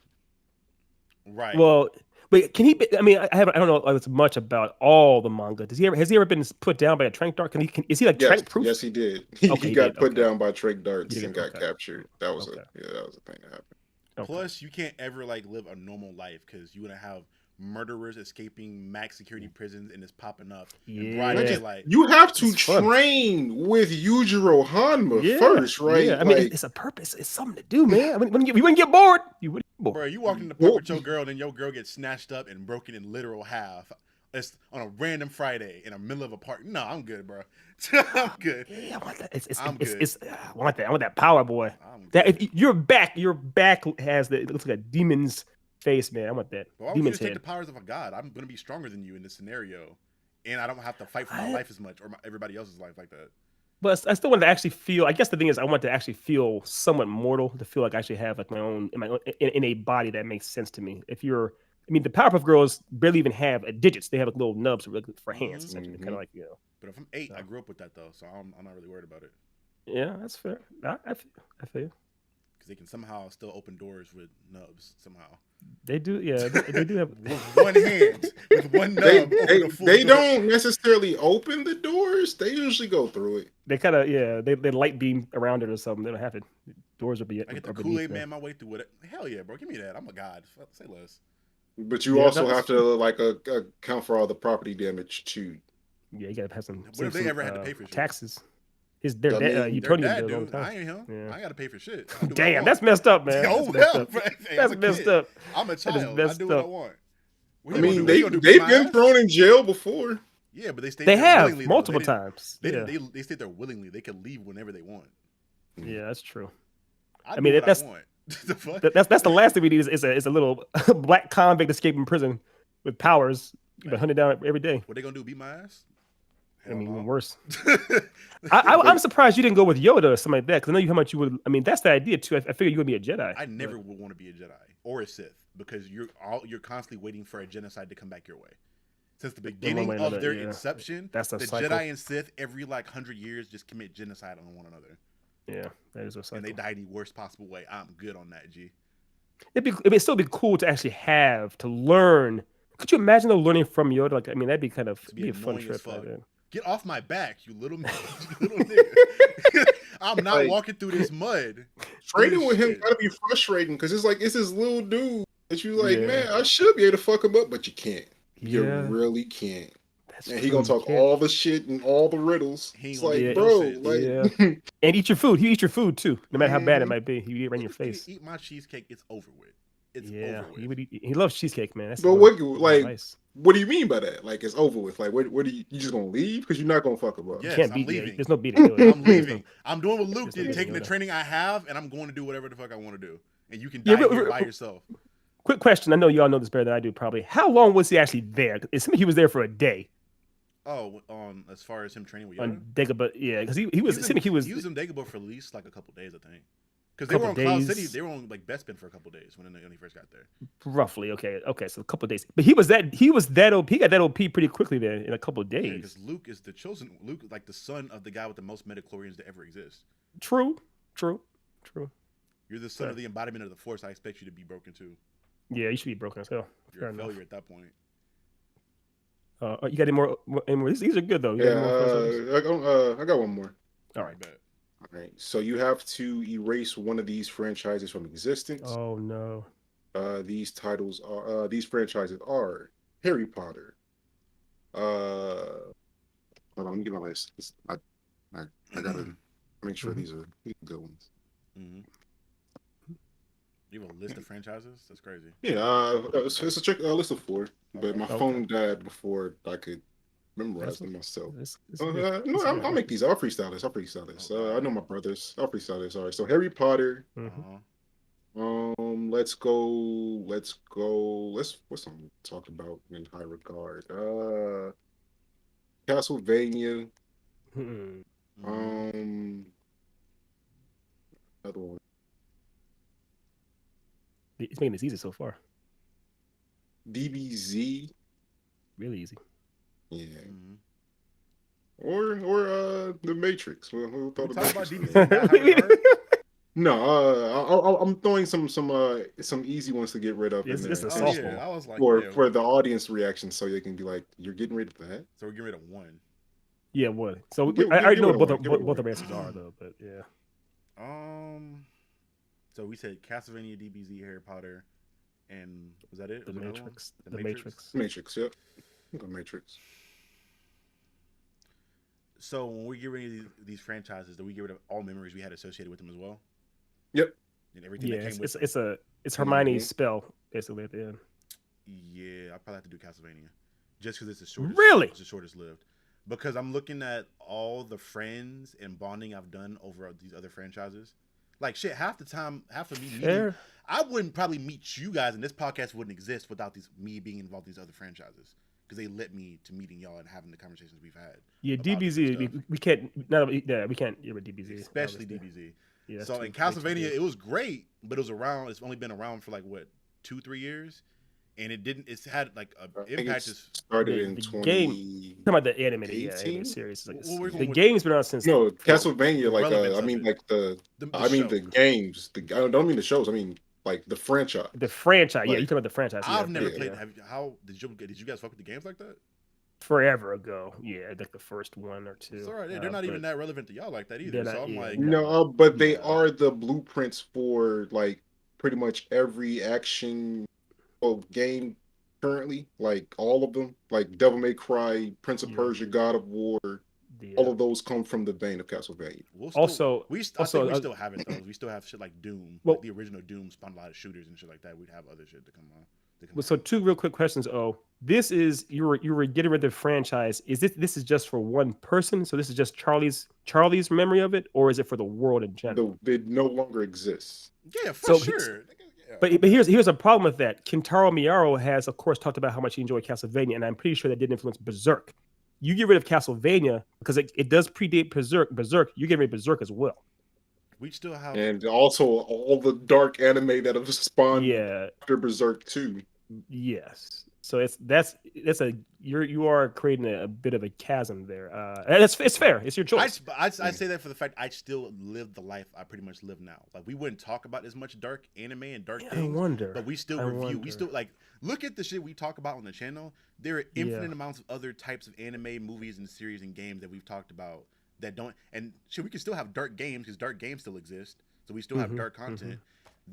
Right. Well, but can he? I mean, I don't know as much about all the manga. Has he ever been put down by a trank dart? Is he like Yes, trank proof? yes, he did. He, Okay, he he got did, put okay. down by trank darts He did, and got okay. captured. That was Okay. that was a thing that happened. Okay. Plus, you can't ever like live a normal life because you're gonna have murderers escaping max security prisons and it's popping up. in broad Yeah. daylight. You have to It's fun. train with Yujiro Hanma first, right? Yeah, I mean, Like, it's a purpose. It's something to do, man. I mean, you wouldn't get bored. You wouldn't get bored. Bro, you walk in the park with your girl, and your girl gets snatched up and broken in literal half. It's on a random Friday in the middle of a park. No, I'm good, bro. I'm good. Yeah, I want that. I'm good. I want that. I want that power, boy. I'm That good. if your back has it looks like a demon's face, man. I want that. But why would you Demon's just take head. the powers of a god? I'm gonna be stronger than you in this scenario, and I don't have to fight for my I- life as much or everybody else's life like that. But I still want to actually feel. I guess the thing is, I want to actually feel somewhat mortal. To feel like I actually have like my own in a body that makes sense to me. If you're, I mean, the Powerpuff Girls barely even have digits. They have like little nubs for hands, Mhm. essentially, Mhm. kind of like, you know. But if I'm 8, I So. grew up with that though, so I'm not really worried about it Yeah, that's fair. I feel you. because they can somehow still open doors with nubs somehow. They do. Yeah, they do have. With one hand, with one nub. they open they, a full they door. don't necessarily open the doors. They usually go through it. They kind of they light beam around it or something. They don't have it. Doors are be. I get the are beneath Kool-Aid them. man my way through it. Hell yeah, bro. Give me that. I'm a god. Say less. But you Yeah, also that's- have to like account for all the property damage too. Yeah, you gotta have some. What if they some, ever had to pay for shit? taxes? Their I dad, mean, Their Utonium dad, does all the dude. I time. ain't him. Yeah. I gotta pay for shit. I do what I Damn, want. that's messed up, man. Oh That's messed well, up. bro. Hey, That's I'm a messed kid. up. I'm a That is child. I messed do what I up. want. What I you mean, gonna do? they You gonna do they've beat my been ass? thrown in jail before. Yeah, but they stayed. They there have willingly, though. multiple They didn't- times. They, Yeah, didn't- they stayed there willingly. They could leave whenever they want. yeah, that's true. I, mean, do what that's- I want. The fuck? That's the last thing we need is a little black convict escaping prison with powers, but hunted down every day. What they gonna do? Beat my ass? I mean, even Hell worse. no. I'm surprised you didn't go with Yoda or something like that because I know you how much you would. I mean, that's the idea too. I figured you would be a Jedi. I never would want to be a Jedi or a Sith because you're constantly waiting for a genocide to come back your way. Since the beginning way or of another, their yeah. inception, That's a the cycle. Jedi and Sith every like 100 years just commit genocide on one another, Yeah, that is a cycle. and they die the worst possible way. I'm good on that, G. It'd still be cool to actually have to learn. Could you imagine though learning from Yoda? Like, I mean, that'd be kind of It'd be be a fun annoying as trip. Like fuck. that. Get off my back, you little, you little nigga. I'm not Like- walking through this mud. Training with him Shit. gotta be frustrating because it's like it's this little dude that you like, Yeah. man, I should be able to fuck him up, but you can't. You Yeah, really can't. that's And true. he gonna You talk can't- all the shit and all the riddles. He ain't It's gonna like, do bro, no like Yeah. and eat your food. You eat your food too, no matter how bad it Mhm. might be. He eat right in your Nigga, face. Eat my cheesecake. It's over with. It's Yeah, over with. he would eat. He loves cheesecake, man. That's But good- what, good like, advice. what do you mean by that? Like it's over with. Like what do you just gonna leave? Because you're not gonna fuck him up. Yes, Can't I'm beat. Yeah, leaving. there's no beating. Yoda. I'm leaving. I'm doing what Luke There's no did, beating taking the Yoda. training I have, and I'm going to do whatever the fuck I want to do. And you can Yeah, die but- here by yourself. Quick question. I know you all know this better than I do. Probably. How long was he actually there? It seemed he was there for a day Oh, as far as him training with Yoda, on Dagobah. Yeah, because he was. It seemed like he was. in Dagobah for at least like a couple days, I think. Because they were Couple on Cloud days. City, they were on like Bespin for a couple days when he first got there. Roughly, okay, so a couple of days. But he was that OP. He got that OP pretty quickly there in a couple of Yeah, days. because Luke is the chosen. Luke, like the son of the guy with the most midichlorians to ever exist. True. You're the son Fair. of the embodiment of the Force. I expect you to be broken too. Yeah, you should be broken as hell. You're Fair a enough. failure at that point. You got any more? These are good though. You got Yeah, any more questions? I got one more. All right. Bet. All right. So you have to erase one of these franchises from existence. Oh no. These titles are these franchises are Harry Potter. Hold on, let me get my list. I gotta make sure these are good ones. Mm-hmm. You have a list of franchises? That's crazy. Yeah, it's a list of four, but my Okay. phone died before I could memorize them myself. That's No, I'll make these. I'll freestyle this. I'll freestyle this. I know my brothers. I'll freestyle this. All right. So Harry Potter. Uh-huh. Let's go. Let's go. What's something to talk about in high regard? Castlevania. Mhm. Um, another one. It's making this easy so far. DBZ. Really easy. Yeah. Mm-hmm. Or The Matrix. We'll throw We the talk about Matrix. DBZ in that high regard? No, I'm throwing some easy ones to get rid of in It's there. a Oh softball. yeah, I was like, for yeah. for the audience reaction, so they can be like, "You're getting rid of that." So we're getting rid of one. Yeah, what? So Give- I already give know it what one, give it both one. the answers are though, but yeah. So we said Castlevania, DBZ, Harry Potter, and was that it? The Was there another one? Matrix. The Matrix. Matrix, yep. The Matrix. So when we get rid of these franchises, do we get rid of all memories we had associated with them as well? Yep. And everything Yeah, that came with it's Hermione's Mhm. spell basically at the end. Yeah, I probably have to do Castlevania, just because it's the shortest. Really? It's the shortest lived. Because I'm looking at all the friends and bonding I've done over these other franchises. Like shit, half the time, half of me meeting, Fair. I wouldn't probably meet you guys, and this podcast wouldn't exist without me being involved in these other franchises. Because they led me to meeting y'all and having the conversations we've had. Yeah, about DBZ. different stuff. We can't. No, yeah, we can't get rid of DBZ. Especially obviously. DBZ. Yeah, that's So too- in way too Castlevania, big. it was great, but it was around. It's only been around for like what 2-3 years, and it didn't. It's had like a I think impact. it started The- in the 20. game- Talking about the animated, yeah, 18? animated series. Like, Well, we're the going with- game's been out since No, the- Castlevania. the Like, relevance I of mean, it. like The I mean, show. the games. I don't mean the shows. I mean, like the franchise. the franchise. Yeah, Like, you talking about the franchise? I've yeah, never yeah, played. yeah. How did you guys fuck with the games like that? Forever ago. Yeah, like the first one or two. It's all right. They're not even that relevant to y'all like that either. they're So not- I'm yeah, like, No, but they Yeah. are the blueprints for like pretty much every action game currently. Like all of them, like Devil May Cry, Prince of Yeah. Persia, God of War. Yeah. All of those come from the vein of Castlevania. we'll Also- I also, think we still have it though. We still have shit like Doom. Well- like the original Doom spawned a lot of shooters and shit like that. We'd have other shit to come on. Well, so two real quick questions. Oh, this is you were getting rid of the franchise. Is this is just for one person? So this is just Charlie's memory of it, or is it for the world in general? It no longer exists. Yeah, for So sure. Yeah. But here's a problem with that. Kentaro Miura has, of course, talked about how much he enjoyed Castlevania, and I'm pretty sure that did influence Berserk. You get rid of Castlevania because it does predate Berserk. You get rid of Berserk as well. We still have. And also all the dark anime that have spawned Yeah. after Berserk too. Yes. So that's you are creating a bit of a chasm there. And it's fair. It's your choice. I say that for the fact I still live the life I pretty much live now. Like we wouldn't talk about as much dark anime and dark I things, wonder. but we still I review. wonder. We still like look at the shit we talk about on the channel. There are infinite Yeah. amounts of other types of anime, movies, and series and games that we've talked about that don't. And shit, we can still have dark games because dark games still exist. So we still have Mhm, dark content.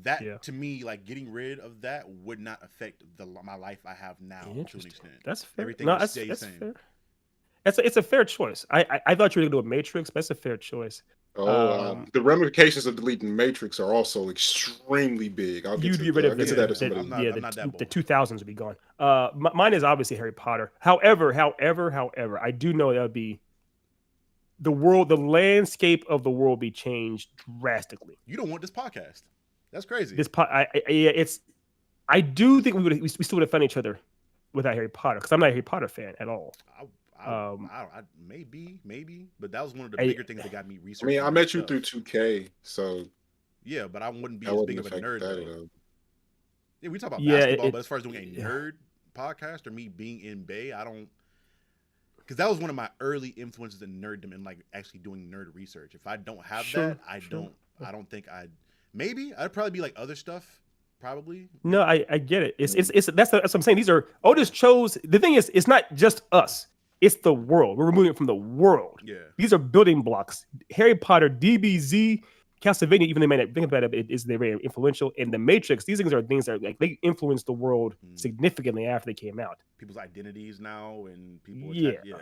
That Yeah. to me, like getting rid of that would not affect my life I have now to an Interesting. extent. That's fair. Everything No, will that's, stay the that's same. fair. It's a fair choice. I thought you were gonna do a Matrix, but that's a fair choice. The ramifications of deleting Matrix are also extremely big. I'll get You'd to, get rid I'll of get to the- that in the- somebody. I'm not- yeah, I'm not that the bold. 2000s would be gone. Mine is obviously Harry Potter. However, I do know that would be the landscape of the world be changed drastically. You don't want this podcast. That's crazy. I do think we still would have found each other without Harry Potter because I'm not a Harry Potter fan at all. I maybe, but that was one of the I- bigger things that got me I researching. mean, I this met you stuff. through 2K, so Yeah, but I wouldn't be that as wouldn't big of a affect nerd that though. at all. Yeah, we talk about Yeah, basketball, it- but as far as doing a yeah. nerd podcast or me being in Bay, I don't. Because that was one of my early influences in nerddom and like actually doing nerd research. If I don't have Sure, that, I don't think I'd probably be like other stuff. Probably. No, I get it. It's that's what I'm saying. These are Otis chose. The thing is, it's not just us. It's the world. We're removing it from the world. Yeah. These are building blocks. Harry Potter, DBZ, Castlevania, even they might not think about it, they're very influential. And the Matrix, these things are things that like they influenced the world significantly after they came out. People's identities now and people Yeah, attach. Yeah.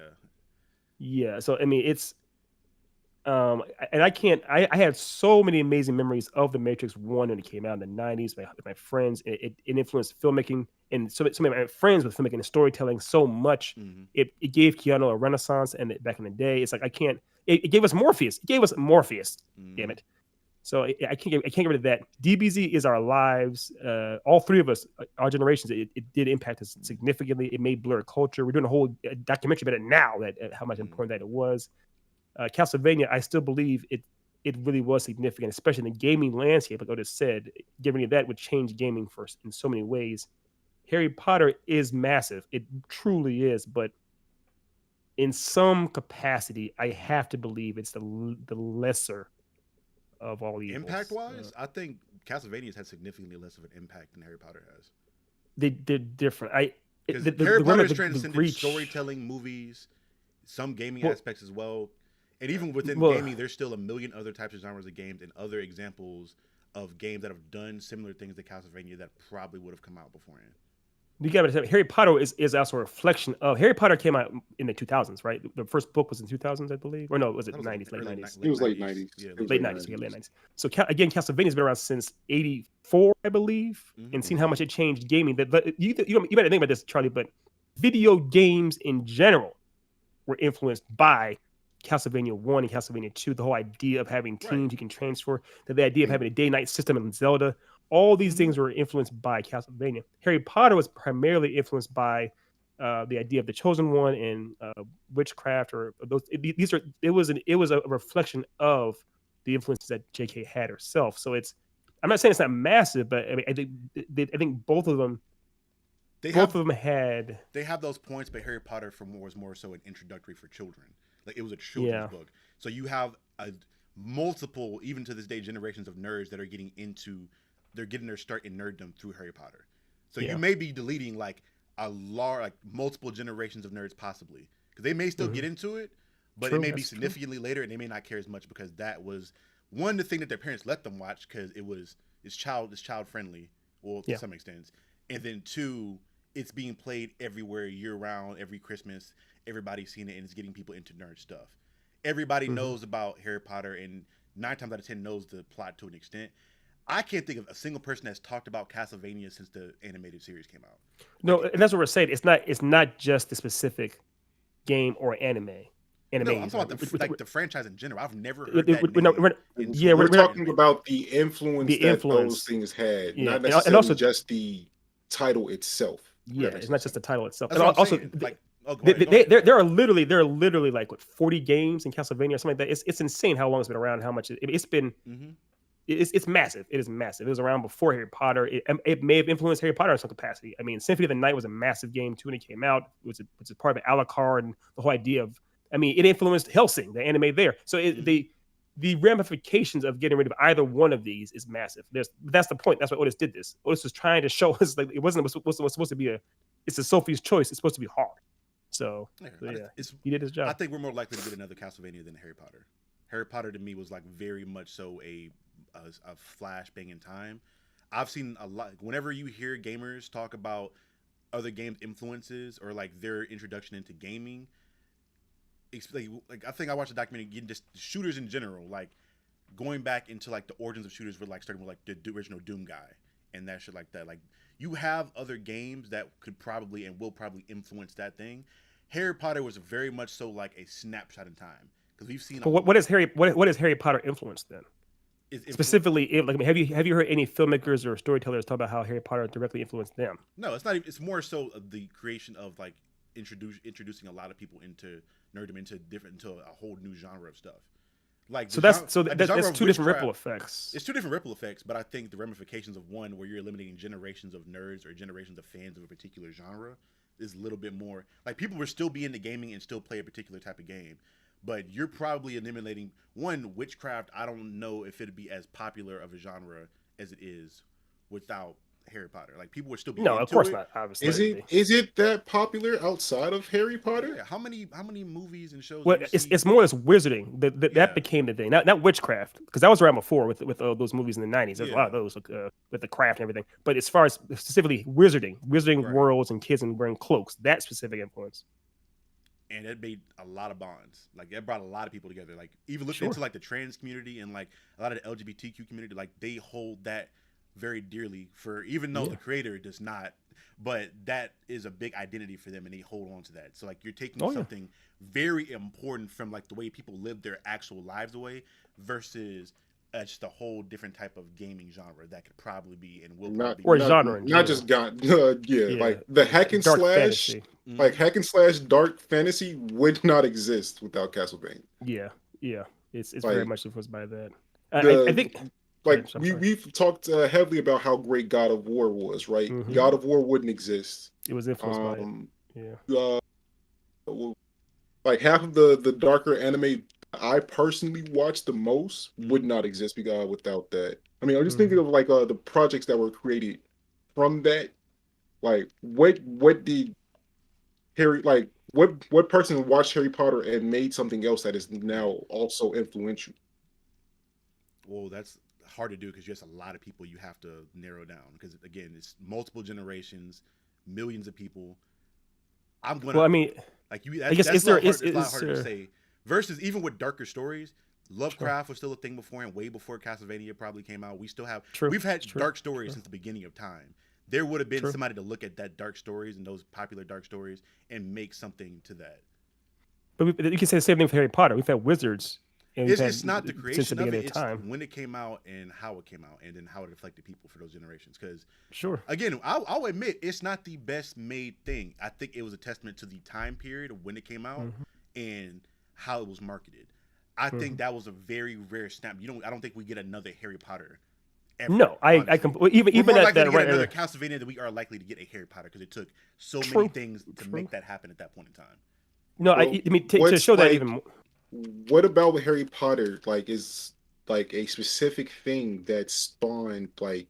yeah. So I mean, it's and I can't. I had so many amazing memories of the Matrix One when it came out in the '90s. My friends, it influenced filmmaking, and so many of my friends with filmmaking and storytelling so much. Mm-hmm. It gave Keanu a renaissance, and back in the day, it's like I can't. It gave us Morpheus. It gave us Morpheus. Mm-hmm. Damn it. So I can't get rid of that. DBZ is our lives. All three of us, our generations, it did impact us significantly. It made Blur culture. We're doing a whole documentary about it now. That how much important that it was. Castlevania, I still believe it really was significant, especially in the gaming landscape. Like Otis said, giving that would change gaming first in so many ways. Harry Potter is massive. It truly is, but in some capacity, I have to believe it's the lesser of all evils. Impact wise, I think Castlevania's had significantly less of an impact than Harry Potter has. They're different. Harry Potter's transcended storytelling, movies, some gaming aspects as well. And even within gaming, there's still a million other types of genres of games and other examples of games that have done similar things to Castlevania that probably would have come out beforehand. You got to Harry Potter is also a reflection of Harry Potter came out in the 2000s, right? The first book was in 2000s, I believe, or no, was it 90s, late 90s? It was late 90s. Yeah, late 90s. Yeah, late 90s. So again, Castlevania's been around since '84, I believe, and seen how much it changed gaming. That you might think about this, Charlie, but video games in general were influenced by Castlevania 1 and Castlevania 2, the whole idea of having teams you can transfer, the idea of having a day-night system in Zelda, all these things were influenced by Castlevania. Harry Potter was primarily influenced by the idea of the Chosen One and witchcraft, or those. It was a reflection of the influences that J.K. had herself. So I'm not saying it's not massive, but I mean, I think both of them. They have those points, but Harry Potter was more so an introductory for children. Like it was a children's book. So you have multiple, even to this day, generations of nerds that are getting their start in nerddom through Harry Potter. So you may be deleting like multiple generations of nerds possibly, because they may still get into it, but it may be significantly later, and they may not care as much because that was one, the thing that their parents let them watch because it's child friendly, well, to some extent, and then two, it's being played everywhere year round, every Christmas. Everybody's seen it, and it's getting people into nerd stuff. Everybody knows about Harry Potter, and 9 times out of 10 knows the plot to an extent. I can't think of a single person that's talked about Castlevania since the animated series came out. No, and that's what we're saying. It's not just the specific game or anime. No, I'm talking about the franchise in general. I've never heard that name. We're talking about the influence that those things had, not necessarily and also, just the title itself. Yeah, it's not just the title itself. That's and also, there are literally like 40 games in Castlevania or something like that. It's insane how long it's been around. How much it's been. It's massive. It is massive. It was around before Harry Potter. It may have influenced Harry Potter in some capacity. I mean, Symphony of the Night was a massive game too when it came out. It was a part of Alucard and the whole idea of. I mean, it influenced Hellsing, the anime there. So the ramifications of getting rid of either one of these is massive. That's the point. That's why Otis did this. Otis was trying to show us like it wasn't supposed to be it's a Sophie's choice. It's supposed to be hard. So he did his job. I think we're more likely to get another Castlevania than Harry Potter. Harry Potter to me was like very much so a flashbang in time. I've seen a lot. Whenever you hear gamers talk about other games' influences or like their introduction into gaming, like I think I watched a documentary getting just shooters in general, like going back into like the origins of shooters, with like starting with like the original Doom guy and that shit like that. Like you have other games that could probably and will probably influence that thing. Harry Potter was very much so like a snapshot in time because we've seen. But what is Harry Potter influence then? Specifically, like, have you heard any filmmakers or storytellers talk about how Harry Potter directly influenced them? No, it's not. It's more so the creation of like introducing a lot of people into nerddom, into a whole new genre of stuff. Like that's two different ripple effects. It's two different ripple effects, but I think the ramifications of one, where you're eliminating generations of nerds or generations of fans of a particular genre, is a little bit more like people will still be into gaming and still play a particular type of game. But you're probably eliminating one, witchcraft. I don't know if it'd be as popular of a genre as it is without Harry Potter. Like people would still be No, of into course it. not. Obviously, Is it that popular outside of Harry Potter? Yeah, how many movies and shows well, do you see? it's more as wizarding. That Yeah, became the thing, not witchcraft, because that was around before with those movies in the '90s. There's a lot yeah, of those with the craft and everything. But as far as specifically wizarding right. worlds and kids and wearing cloaks, that specific influence. And it made a lot of bonds. Like it brought a lot of people together. Like even looking Sure. into like the trans community and like a lot of the LGBTQ community, like they hold that very dearly for even though Yeah. the creator does not, but that is a big identity for them and they hold on to that. So like you're taking Oh yeah. something very important from like the way people live their actual lives away versus just a whole different type of gaming genre that could probably be and will Not probably Or be. not genre in not general. just got yeah, Yeah. like the hack and Dark slash, fantasy. like Mhm. hack and slash dark fantasy would not exist without Castlevania. Yeah. Yeah. It's very Like much influenced by that. I the think. Go like ahead, I'm we sorry. we've talked heavily about how great God of War was, right? Hmm. God of War wouldn't exist. It was influenced by it. Um, Yeah. uh, well, like half of the darker anime I personally watched the most would Mhm. not exist without that. I mean, I'm just thinking Hmm. of like the projects that were created from that. Like what did Harry like what person watched Harry Potter and made something else that is Yeah. now also influential? Well, that's hard to do because there's a lot of people you have to narrow down because again, it's multiple generations, millions of people. I'm Well, gonna I mean, like you. I guess That's is a there lot hard. It's a lot is harder to say. Versus even with darker stories, sure, Lovecraft was still a thing before and way before Castlevania probably came out. We still have true, we've had it's true, dark stories true, since the beginning of time. There would have been true. somebody to look at that dark stories and those popular dark stories and make something to that. But you can say the same thing for Harry Potter. We've had wizards, and we've It's had not the since the creation of beginning it; of it's time. when it came out and how it came out, and then how it affected people for those generations. Because Sure. again, I'll admit it's not the best made thing. I think it was a testament to the time period of when it came out Hmm. and how it was marketed. I think Hmm. that was a very rare snap. I don't think we get another Harry Potter ever. No, Honestly, well, we're even more at likely to that get right. another Castlevania than we are likely to get a Harry Potter because it took so many True, things to true. make that happen at that point in time. No, Well, I mean to what's show that even like more. what about with Harry Potter like is like a specific thing that spawned like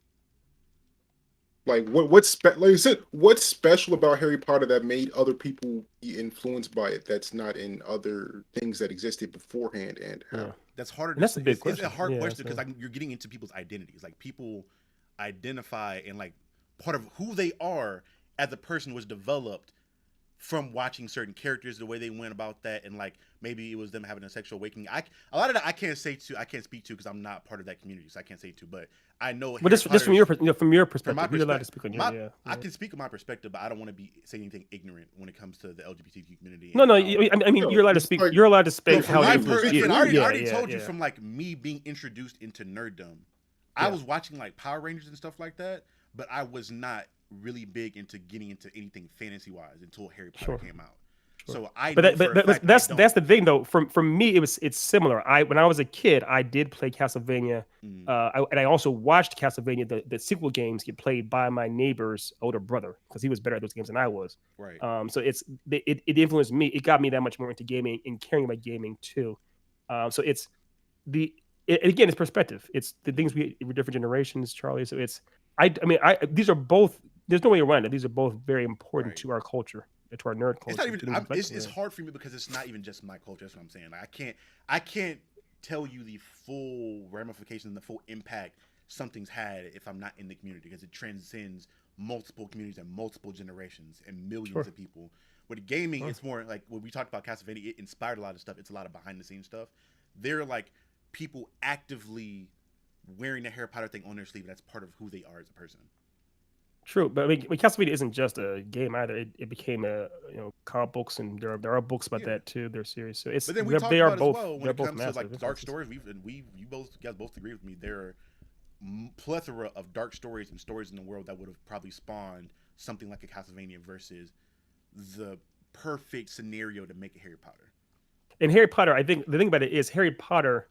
like you said, what's special about Harry Potter that made other people be influenced by it that's not in other things that existed beforehand and Yeah, how? That's harder and to that's a say. big It's a question. hard Yeah, question because so like you're getting into people's identities. Like people identify and like part of who they are as a person was developed from watching certain characters, the way they went about that, and like maybe it was them having a sexual awakening. A lot of that I can't speak to because I'm not part of that community, so I can't say to. But I know but Harry just from your Potter's from your from my perspective, you're allowed to perspective. speak on your My yeah. I Yeah. can speak of my perspective, but I don't want to be say anything ignorant when it comes to the LGBTQ community No, and no. how. I mean, you're No, allowed to it's speak. like You're allowed to But speak from how it my influenced fifty you. again, fifty. I Yeah, already yeah, told you yeah, from like me being introduced into nerddom. I yeah. was watching like Power Rangers and stuff like that, but I was not really big into getting into anything fantasy wise until Harry Potter Sure. came out. Sure. So I But know for a fact I don't. that's the thing though. From me, it's similar. When I was a kid, I did play Castlevania, Mm, and I also watched Castlevania the sequel games get played by my neighbor's older brother because he was better at those games than I was. right. So it influenced me. It got me that much more into gaming and caring about gaming too. So it's the again, it's perspective. It's the things we're different generations, Charlie. So it's I mean these are both. There's no way around it. These are both very important Right. to our culture, to our nerd It's not culture. even. To things we like to It's learn. hard for me because it's not even just my culture. That's what I'm saying. Like, I can't tell you the full ramifications and the full impact something's had if I'm not in the community because it transcends multiple communities and multiple generations and millions Sure. of people. With gaming, Sure. it's more like when we talked about Castlevania, it inspired a lot of stuff. It's a lot of behind the scenes stuff. They're like people actively wearing the Harry Potter thing on their sleeve. That's part of who they are as a person. True, but I mean, Castlevania isn't just a game either. It became a comic books, and there are books about Yeah. that too. They're serious, so it's But then we talked they are about as both well when they're it both comes to massive like dark influences. stories. You guys both agree with me. There are plethora of dark stories and stories in the world that would have probably spawned something like a Castlevania versus the perfect scenario to make a Harry Potter. And Harry Potter, I think the thing about it is Harry Potter,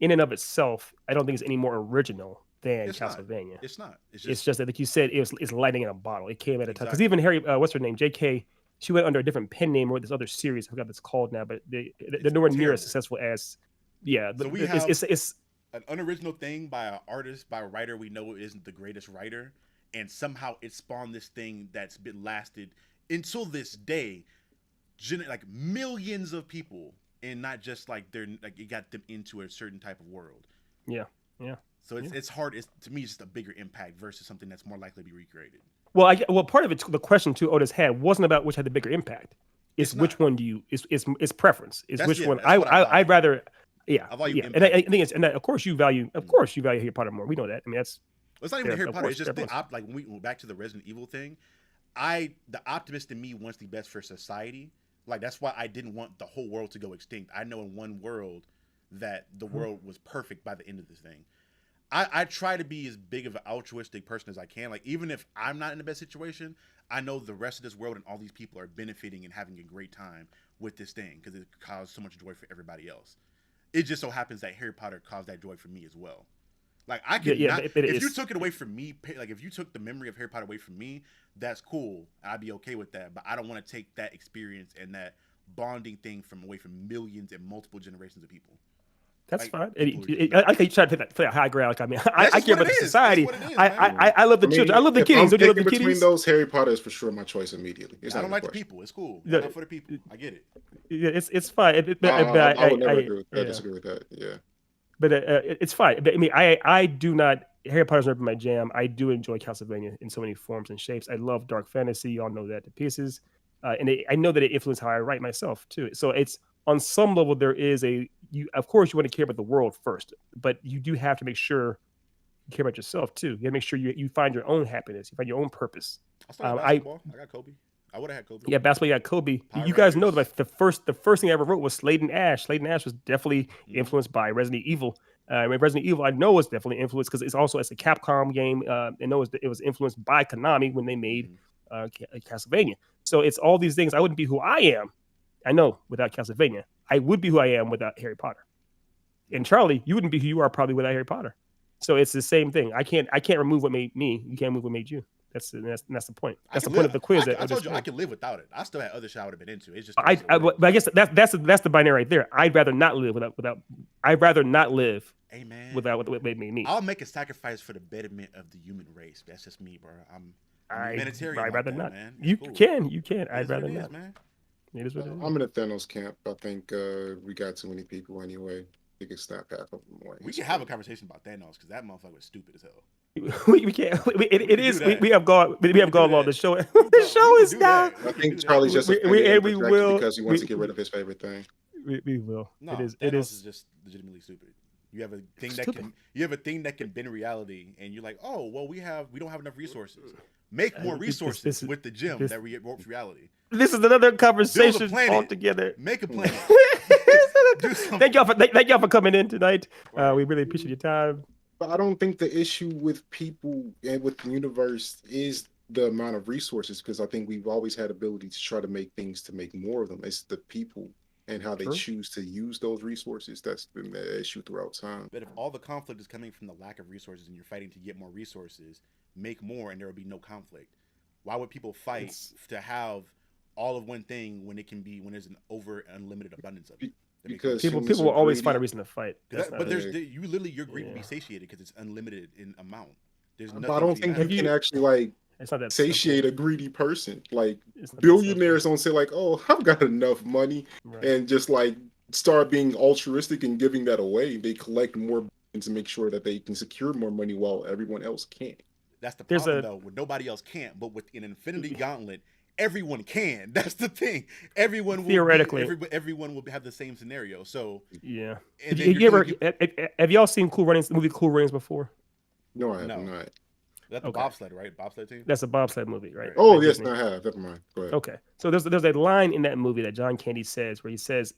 in and of itself, I don't think is any more original than It's not. Castlevania. It's not. It's It's just just that, like you said, it's lightning in a bottle. It came at a time because exactly. even Harry, what's her name, J.K. She went under a different pen name or this other series. I forgot what it's called now, but they're It's nowhere near as terrible. successful as yeah. So we It's have it's an unoriginal thing by an artist, by a writer we know isn't the greatest writer, and somehow it spawned this thing that's been lasted until this day, like millions of people, and not just like they're like it got them into a certain type of world. Yeah, yeah. So it's hard. It's to me it's just a bigger impact versus something that's more likely to be recreated. Well, part of it, the question too Otis had wasn't about which had the bigger impact. It's which one do you? It's preference. It's which one. I'd rather. Yeah, and I think it's of course you value Harry Potter more. We know that. I mean that's. It's not even Harry Potter. It's just like when we went back to the Resident Evil thing. The optimist in me wants the best for society. Like that's why I didn't want the whole world to go extinct. I know in one world that the world was perfect by the end of this thing. I try to be as big of an altruistic person as I can. Like even if I'm not in the best situation, I know the rest of this world and all these people are benefiting and having a great time with this thing because it caused so much joy for everybody else. It just so happens that Harry Potter caused that joy for me as well. Like I could if you took it away from me, like if you took the memory of Harry Potter away from me, that's cool. I'd be okay with that. But I don't want to take that experience and that bonding thing away from millions and multiple generations of people. That's fine. I can try to play a high ground. Like I mean, I care about the society. I love the children. I love the kiddies. Don't you love the kiddies? Between those, Harry Potter is for sure my choice immediately. I don't like the people. It's cool. Not for the people. I get it. Yeah, it's fine. I would never agree with that. Disagree with that. Yeah. But it's fine. But, I mean, I do not. Harry Potter's never been my jam. I do enjoy Castlevania in so many forms and shapes. I love dark fantasy. Y'all know that to pieces. And I know that it influenced how I write myself too. So it's on some level there is of course you want to care about the world first, but you do have to make sure you care about yourself too. You got to make sure you find your own happiness. You find your own purpose. I started basketball. I got Kobe. I would have had Kobe. Yeah, basketball. You got Kobe. You guys know that the first thing I ever wrote was Slade and Ash. Slade and Ash was definitely influenced by Resident Evil. Resident Evil, I know, was definitely influenced because it's a Capcom game. I know it was influenced by Konami when they made Castlevania. So it's all these things. I wouldn't be who I am, I know, without Castlevania. I would be who I am without Harry Potter. And Charlie, you wouldn't be who you are probably without Harry Potter. So it's the same thing. I can't remove what made me. You can't remove what made you. That's the point. That's the point of the quiz. I told you I could live without it. I still had other shit I would have been into. It's just but I guess that's the binary right there. I'd rather not live without. I'd rather not live. Amen. Without what made me. I'll make a sacrifice for the betterment of the human race. That's just me, bro. I'm humanitarian. I'd rather not. Man. You can. I'd rather not. Man. It is what it is. I'm in a Thanos camp. I think we got too many people anyway. We can snap half of them away. We can have a conversation about Thanos because that motherfucker was stupid as hell. We can't. We have gone along the show. The show is not. I think Charlie's just we will because he wants to get rid of his favorite thing. We will. No, Thanos is just legitimately stupid. You have a thing that can bend reality, and you're like, oh well, we don't have enough resources. Make more resources with the gem that we warps reality. This is another conversation altogether. Make a planet. Thank y'all for coming in tonight. We really appreciate your time. But I don't think the issue with people and with the universe is the amount of resources, because I think we've always had ability to try to make things to make more of them. It's the people and how they choose to use those resources that's been the issue throughout time. But if all the conflict is coming from the lack of resources and you're fighting to get more resources, make more and there will be no conflict. Why would people fight to have all of one thing when there's an unlimited abundance of it? Because people will always find a reason to fight. But your greed will be satiated because it's unlimited in amount. There's nothing. But I don't think you can actually satiate a greedy person. Like billionaires don't say like, "Oh, I've got enough money," and just like start being altruistic and giving that away. They collect more to make sure that they can secure more money while everyone else can't. That's the problem though. When nobody else can't, but with an infinity gauntlet, everyone can. That's the thing. Everyone will theoretically everyone will have the same scenario. So yeah. Have y'all seen the movie Cool Runnings before? No, I have not. That's the bobsled, right? Bobsled team. That's a bobsled movie, right? Oh yes, I have. Never mind. Go ahead. Okay, so there's a line in that movie that John Candy says where he says,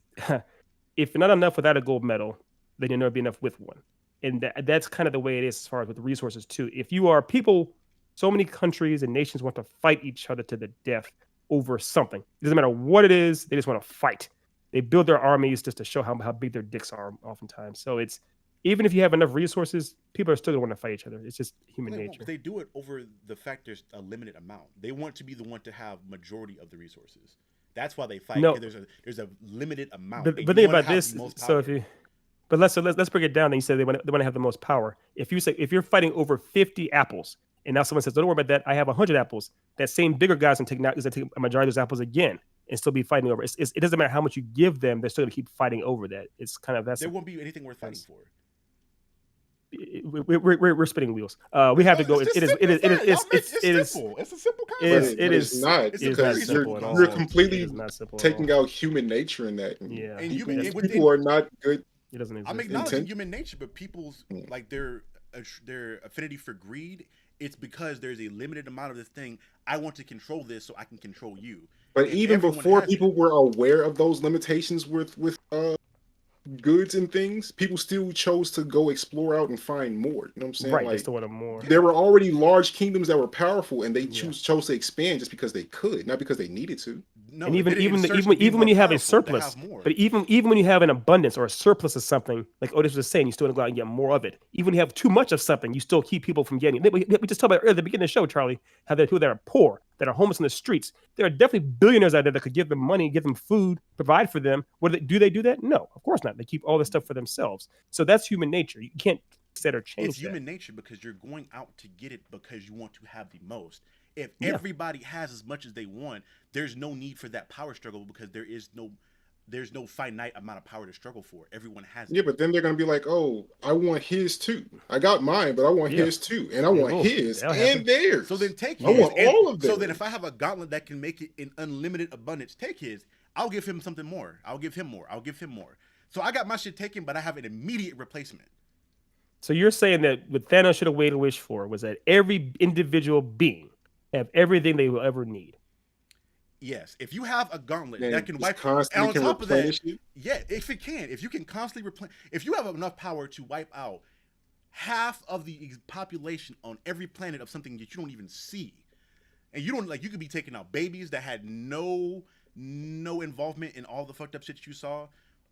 "If you're not enough without a gold medal, then you'll never be enough with one." And that's kind of the way it is as far as with the resources too. If you are people. So many countries and nations want to fight each other to the death over something. It doesn't matter what it is. They just want to fight. They build their armies just to show how big their dicks are oftentimes. So it's even if you have enough resources, people are still going to want to fight each other. It's just human nature. They do it over the fact there's a limited amount. They want to be the one to have majority of the resources. That's why they fight. No. There's a limited amount. But think about this. So let's break it down. And you said they want to have the most power. If you're fighting over 50 apples And now someone says, "Don't worry about that. I have 100 apples." That same bigger guy's gonna take a majority of those apples again and still be fighting over. It doesn't matter how much you give them; they're still gonna keep fighting over that. It's kind of There won't be anything worth fighting for. We're spinning wheels. We have to go. It is simple. It's a simple concept. it is not It's because very simple at all. you're It completely is not simple at taking all. out human nature in that. Yeah. And people are not good. It doesn't exist. I'm acknowledging Intent- human nature, but people's like their affinity for greed. It's because there's a limited amount of this thing. I want to control this so I can control you. But And even everyone before has people it. were aware of those limitations with goods and things, people still chose to go explore out and find more. You know what I'm saying? Right, they Like, still want more. there were already large kingdoms that were powerful, and they Yeah. chose to expand just because they could, not because they needed to. No, And they even did it in even search to even be even more when you have a powerful, to surplus, have more. but even when you have an abundance or a surplus of something, like Otis was saying, you still want to go out and get more of it. Even when you have too much of something, you still keep people from getting it. We just talked about earlier at the beginning of the show, Charlie, how there are people that are poor, that are homeless in the streets. There are definitely billionaires out there that could give them money, give them food, provide for them. Do they do that? No, of course not. They keep all this stuff for themselves. So that's human nature. You can't set or change It's that. human nature because you're going out to get it because you want to have the most. If Yeah. everybody has as much as they want, there's no need for that power struggle because there's no finite amount of power to struggle for. Everyone has it. Yeah, but then they're gonna be like, "Oh, I want his too. I got mine, but I want Yeah. his too, and I Yeah, want well, his that'll happen. and theirs. So then take I his. want And all of them. so then if I have a gauntlet that can make it in unlimited abundance, take his. I'll give him something more. I'll give him more. I'll give him more. So I got my shit taken, but I have an immediate replacement. So you're saying that what Thanos should have waited and wished for was that every individual being have everything they will ever need. Yes, if you have a gauntlet And that can just wipe, constantly and can on top of that, replenish it. yeah, if you can constantly replenish, if you have enough power to wipe out half of the population on every planet of something that you don't even see, and you don't like, you could be taking out babies that had no involvement in all the fucked up shit you saw,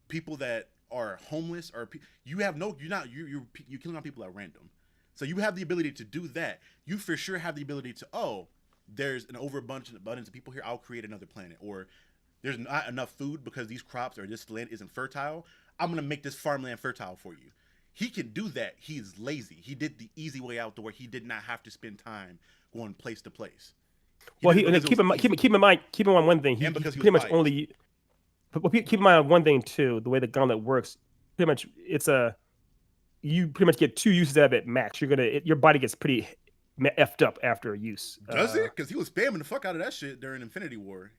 people that are homeless, or you're killing out people at random. So you have the ability to do that. You for sure have the ability to, there's an abundance of people here, I'll create another planet. Or there's not enough food because these crops or this land isn't fertile, I'm going to make this farmland fertile for you. He can do that. He's lazy. He did the easy way out to where he did not have to spend time going place to place. Well, keep in mind one thing. And because he pretty was much only. But keep in mind one thing too. The way the gauntlet works, pretty much you pretty much get 2 uses out of it max. Your body gets pretty effed up after a use. Does it? Because he was spamming the fuck out of that shit during Infinity War.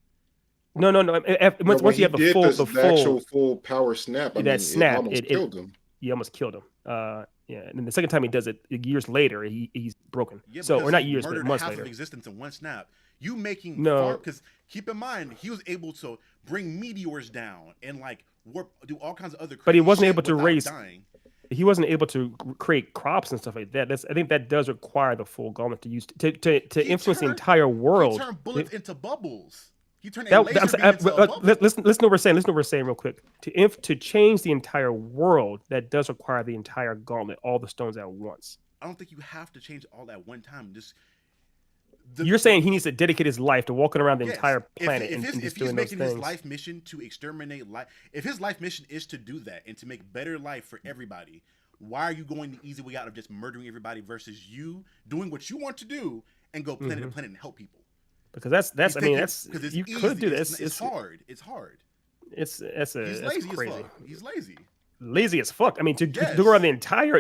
No. Once you have the full power snap, snap, it almost killed him. You almost killed him. Yeah, and then the second time he does it, years later, he's broken. Yeah, so, or not he years, but murdered months half later. of existence in one snap. You making because keep in mind he was able to bring meteors down and like do all kinds of other. But he wasn't able to dying. He wasn't able to create crops and stuff like that. I think that does require the full gauntlet to use to influence the entire world. He turned bullets into bubbles. He turned a laser beam into a bubble. Listen to what we're saying. Listen to what we're saying real quick. To change the entire world, that does require the entire gauntlet, all the stones at once. I don't think you have to change all at one time. You're saying he needs to dedicate his life to walking around the entire planet and just doing those things. If he's making his life mission to exterminate life, if his life mission is to do that and to make better life for everybody, why are you going the easy way out of just murdering everybody versus you doing what you want to do and go planet to planet and help people? Because that's you could do this. It's hard. It's hard. It's lazy crazy. as fuck. He's lazy. Lazy as fuck. I mean, to go around the entire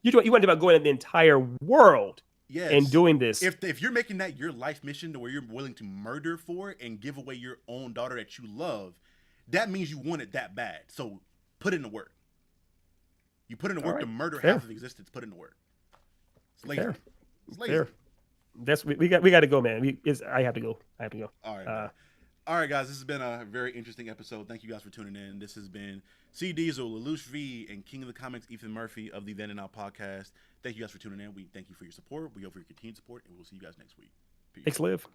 you want about going in the entire world. Yes. And doing this. If you're making that your life mission to where you're willing to murder for and give away your own daughter that you love, that means you want it that bad. So put in the work. You put in the work to murder half of existence. Put in the work. It's lazy. Fair. It's lazy. Fair. That's we got to go, man. I have to go. All right. All right, guys. This has been a very interesting episode. Thank you guys for tuning in. This has been C Diesel, Lelouch V, and King of the Comics, Ethan Murphy of the Then and Now podcast. Thank you guys for tuning in. We thank you for your support. We hope for your continued support, and we'll see you guys next week. Peace. Thanks, Liv.